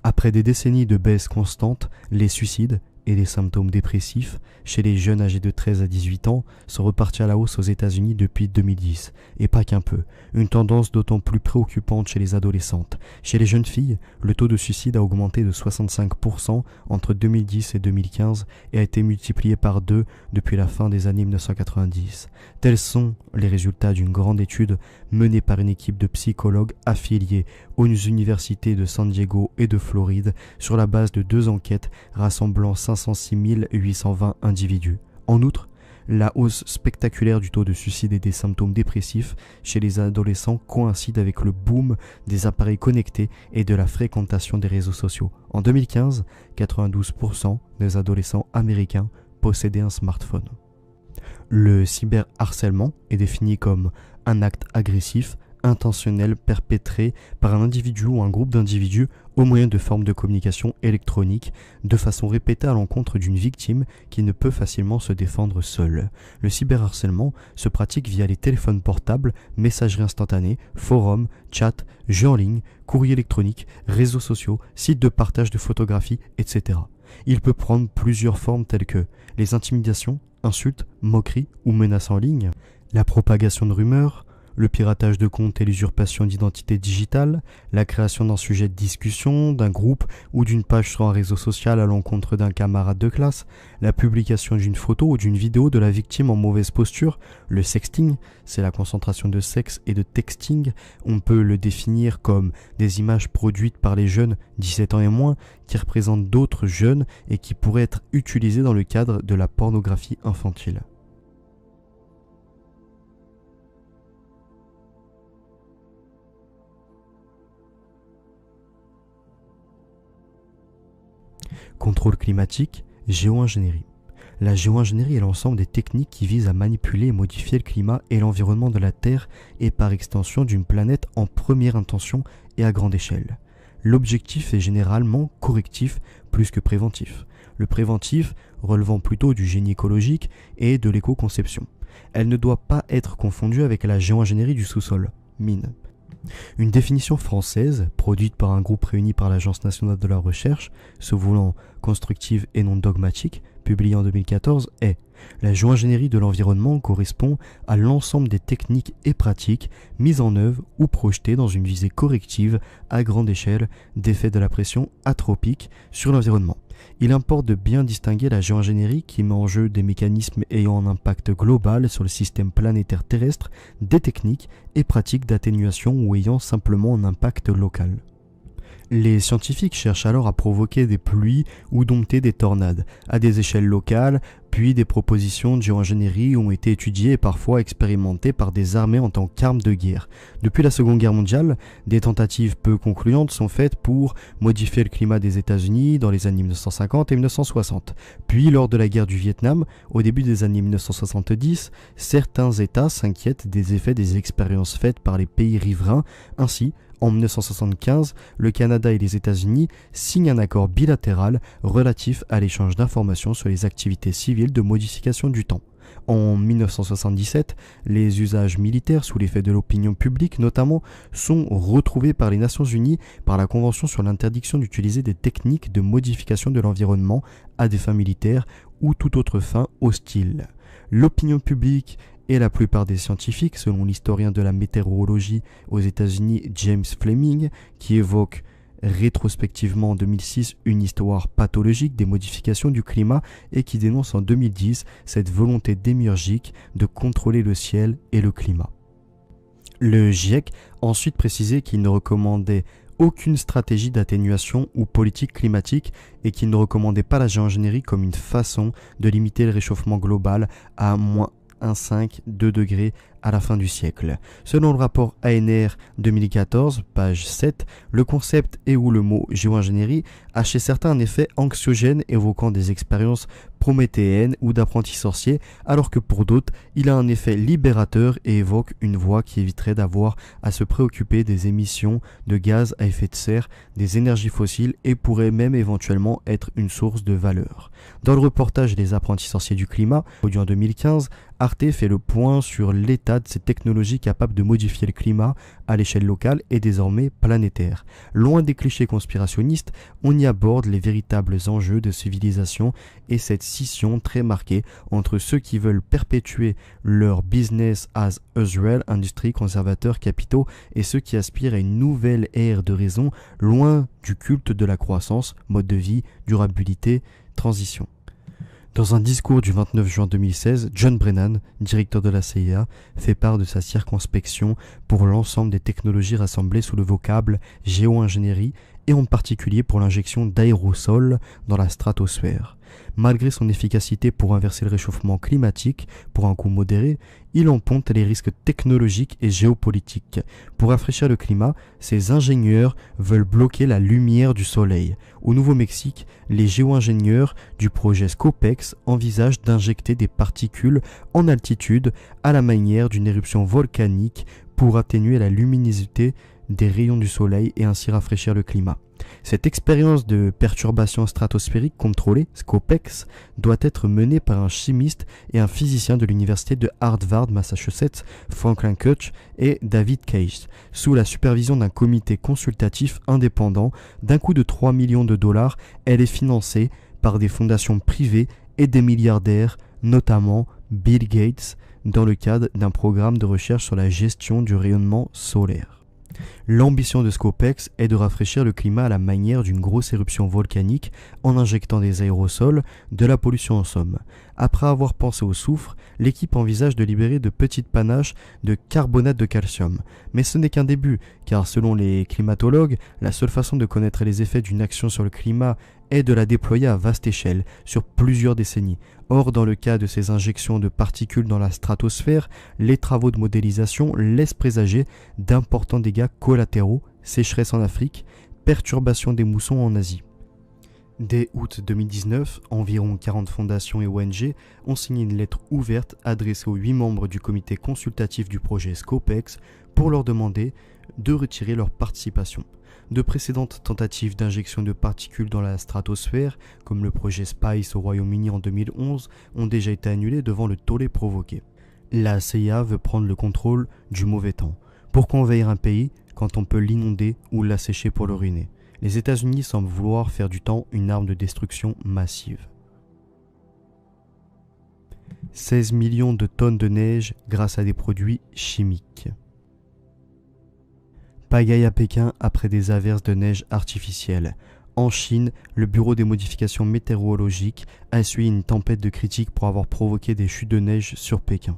Après des décennies de baisse constante, les suicides et les symptômes dépressifs chez les jeunes âgés de 13 à 18 ans sont repartis à la hausse aux États-Unis depuis 2010, et pas qu'un peu, une tendance d'autant plus préoccupante chez les adolescentes. Chez les jeunes filles, le taux de suicide a augmenté de 65% entre 2010 et 2015 et a été multiplié par 2 depuis la fin des années 1990. Tels sont les résultats d'une grande étude menée par une équipe de psychologues affiliés aux universités de San Diego et de Floride sur la base de 2 enquêtes rassemblant 506 820 individus. En outre, la hausse spectaculaire du taux de suicide et des symptômes dépressifs chez les adolescents coïncide avec le boom des appareils connectés et de la fréquentation des réseaux sociaux. En 2015, 92% des adolescents américains possédaient un smartphone. Le cyberharcèlement est défini comme un acte agressif, intentionnel perpétré par un individu ou un groupe d'individus au moyen de formes de communication électronique de façon répétée à l'encontre d'une victime qui ne peut facilement se défendre seule. Le cyberharcèlement se pratique via les téléphones portables, messagerie instantanée, forums, chats, jeux en ligne, courrier électronique, réseaux sociaux, sites de partage de photographies, etc. Il peut prendre plusieurs formes telles que les intimidations, insultes, moqueries ou menaces en ligne, la propagation de rumeurs, le piratage de comptes et l'usurpation d'identité digitale, la création d'un sujet de discussion, d'un groupe ou d'une page sur un réseau social à l'encontre d'un camarade de classe, la publication d'une photo ou d'une vidéo de la victime en mauvaise posture, le sexting, c'est la concentration de sexe et de texting, on peut le définir comme des images produites par les jeunes 17 ans et moins qui représentent d'autres jeunes et qui pourraient être utilisées dans le cadre de la pornographie infantile. Contrôle climatique, géo-ingénierie. La géo-ingénierie est l'ensemble des techniques qui visent à manipuler et modifier le climat et l'environnement de la Terre et par extension d'une planète en première intention et à grande échelle. L'objectif est généralement correctif plus que préventif. Le préventif relevant plutôt du génie écologique et de l'éco-conception. Elle ne doit pas être confondue avec la géo-ingénierie du sous-sol, mine. Une définition française, produite par un groupe réuni par l'Agence nationale de la recherche, se voulant constructive et non dogmatique, publiée en 2014, est « La géo-ingénierie de l'environnement correspond à l'ensemble des techniques et pratiques mises en œuvre ou projetées dans une visée corrective à grande échelle d'effets de la pression atropique sur l'environnement. Il importe de bien distinguer la géo-ingénierie qui met en jeu des mécanismes ayant un impact global sur le système planétaire terrestre, des techniques et pratiques d'atténuation ou ayant simplement un impact local. Les scientifiques cherchent alors à provoquer des pluies ou dompter des tornades, à des échelles locales, puis des propositions de géo-ingénierie ont été étudiées et parfois expérimentées par des armées en tant qu'armes de guerre. Depuis la Seconde Guerre mondiale, des tentatives peu concluantes sont faites pour modifier le climat des États-Unis dans les années 1950 et 1960. Puis, lors de la guerre du Vietnam, au début des années 1970, certains États s'inquiètent des effets des expériences faites par les pays riverains. Ainsi, en 1975, le Canada et les États-Unis signent un accord bilatéral relatif à l'échange d'informations sur les activités civiles de modification du temps. En 1977, les usages militaires sous l'effet de l'opinion publique notamment sont retrouvés par les Nations Unies par la Convention sur l'interdiction d'utiliser des techniques de modification de l'environnement à des fins militaires ou toute autre fin hostile. L'opinion publique et la plupart des scientifiques, selon l'historien de la météorologie aux États-Unis James Fleming, qui évoque rétrospectivement en 2006 une histoire pathologique des modifications du climat et qui dénonce en 2010 cette volonté démiurgique de contrôler le ciel et le climat. Le GIEC a ensuite précisé qu'il ne recommandait aucune stratégie d'atténuation ou politique climatique et qu'il ne recommandait pas la géoingénierie comme une façon de limiter le réchauffement global à moins 1,5-2 degrés à la fin du siècle. Selon le rapport ANR 2014, page 7, le concept et ou le mot géoingénierie a chez certains un effet anxiogène évoquant des expériences prométhéennes ou d'apprentis sorciers, alors que pour d'autres, il a un effet libérateur et évoque une voie qui éviterait d'avoir à se préoccuper des émissions de gaz à effet de serre des énergies fossiles et pourrait même éventuellement être une source de valeur. Dans le reportage Les apprentis sorciers du climat, produit en 2015, Arte fait le point sur l'état de ces technologies capables de modifier le climat à l'échelle locale et désormais planétaire. Loin des clichés conspirationnistes, on y aborde les véritables enjeux de civilisation et cette scission très marquée entre ceux qui veulent perpétuer leur business as usual, industrie, conservateurs, capitaux, et ceux qui aspirent à une nouvelle ère de raison, loin du culte de la croissance, mode de vie, durabilité, transition. Dans un discours du 29 juin 2016, John Brennan, directeur de la CIA, fait part de sa circonspection pour l'ensemble des technologies rassemblées sous le vocable géo-ingénierie et en particulier pour l'injection d'aérosols dans la stratosphère. Malgré son efficacité pour inverser le réchauffement climatique pour un coût modéré, il en ponte les risques technologiques et géopolitiques. Pour rafraîchir le climat, ces ingénieurs veulent bloquer la lumière du soleil. Au Nouveau-Mexique, les géo-ingénieurs du projet Scopex envisagent d'injecter des particules en altitude à la manière d'une éruption volcanique pour atténuer la luminosité des rayons du soleil et ainsi rafraîchir le climat. Cette expérience de perturbation stratosphérique contrôlée, Scopex, doit être menée par un chimiste et un physicien de l'université de Harvard, Massachusetts, Franklin Koch et David Case, sous la supervision d'un comité consultatif indépendant. D'un coût de 3 millions de dollars, elle est financée par des fondations privées et des milliardaires, notamment Bill Gates, dans le cadre d'un programme de recherche sur la gestion du rayonnement solaire. L'ambition de Scopex est de rafraîchir le climat à la manière d'une grosse éruption volcanique en injectant des aérosols, de la pollution en somme. Après avoir pensé au soufre, l'équipe envisage de libérer de petites panaches de carbonate de calcium. Mais ce n'est qu'un début, car selon les climatologues, la seule façon de connaître les effets d'une action sur le climat est de la déployer à vaste échelle, sur plusieurs décennies. Or, dans le cas de ces injections de particules dans la stratosphère, les travaux de modélisation laissent présager d'importants dégâts collatéraux, sécheresse en Afrique, perturbation des moussons en Asie. Dès août 2019, environ 40 fondations et ONG ont signé une lettre ouverte adressée aux 8 membres du comité consultatif du projet Scopex pour leur demander de retirer leur participation. De précédentes tentatives d'injection de particules dans la stratosphère, comme le projet SPICE au Royaume-Uni en 2011, ont déjà été annulées devant le tollé provoqué. La CIA veut prendre le contrôle du mauvais temps. Pourquoi envahir un pays quand on peut l'inonder ou l'assécher pour le ruiner ? Les États-Unis semblent vouloir faire du temps une arme de destruction massive. 16 millions de tonnes de neige grâce à des produits chimiques. Pagaille à Pékin après des averses de neige artificielle. En Chine, le Bureau des modifications météorologiques a essuyé une tempête de critiques pour avoir provoqué des chutes de neige sur Pékin.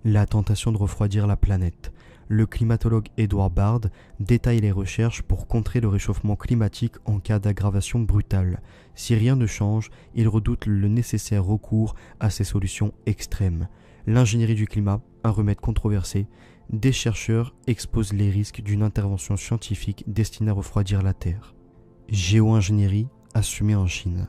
La tentation de refroidir la planète. Le climatologue Edward Bard détaille les recherches pour contrer le réchauffement climatique en cas d'aggravation brutale. Si rien ne change, il redoute le nécessaire recours à ces solutions extrêmes. L'ingénierie du climat, un remède controversé, des chercheurs exposent les risques d'une intervention scientifique destinée à refroidir la Terre. Géo-ingénierie assumée en Chine.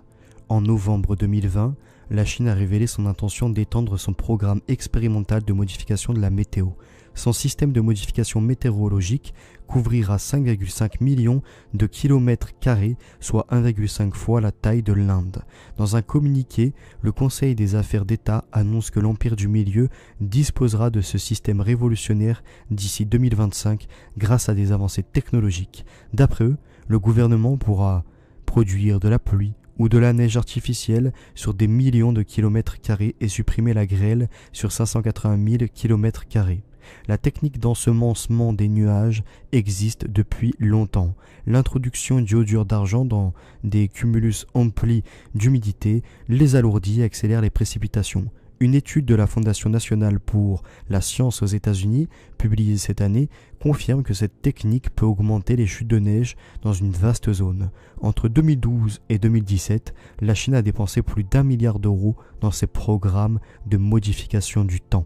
En novembre 2020, la Chine a révélé son intention d'étendre son programme expérimental de modification de la météo. Son système de modification météorologique couvrira 5,5 millions de kilomètres carrés, soit 1,5 fois la taille de l'Inde. Dans un communiqué, le Conseil des affaires d'État annonce que l'Empire du Milieu disposera de ce système révolutionnaire d'ici 2025 grâce à des avancées technologiques. D'après eux, le gouvernement pourra produire de la pluie, ou de la neige artificielle sur des millions de kilomètres carrés et supprimer la grêle sur 580 000 kilomètres carrés. La technique d'ensemencement des nuages existe depuis longtemps. L'introduction d'iodure d'argent dans des cumulus emplis d'humidité les alourdit et accélère les précipitations. Une étude de la Fondation nationale pour la science aux États-Unis, publiée cette année, confirme que cette technique peut augmenter les chutes de neige dans une vaste zone. Entre 2012 et 2017, la Chine a dépensé plus d'1 milliard d'euros dans ses programmes de modification du temps.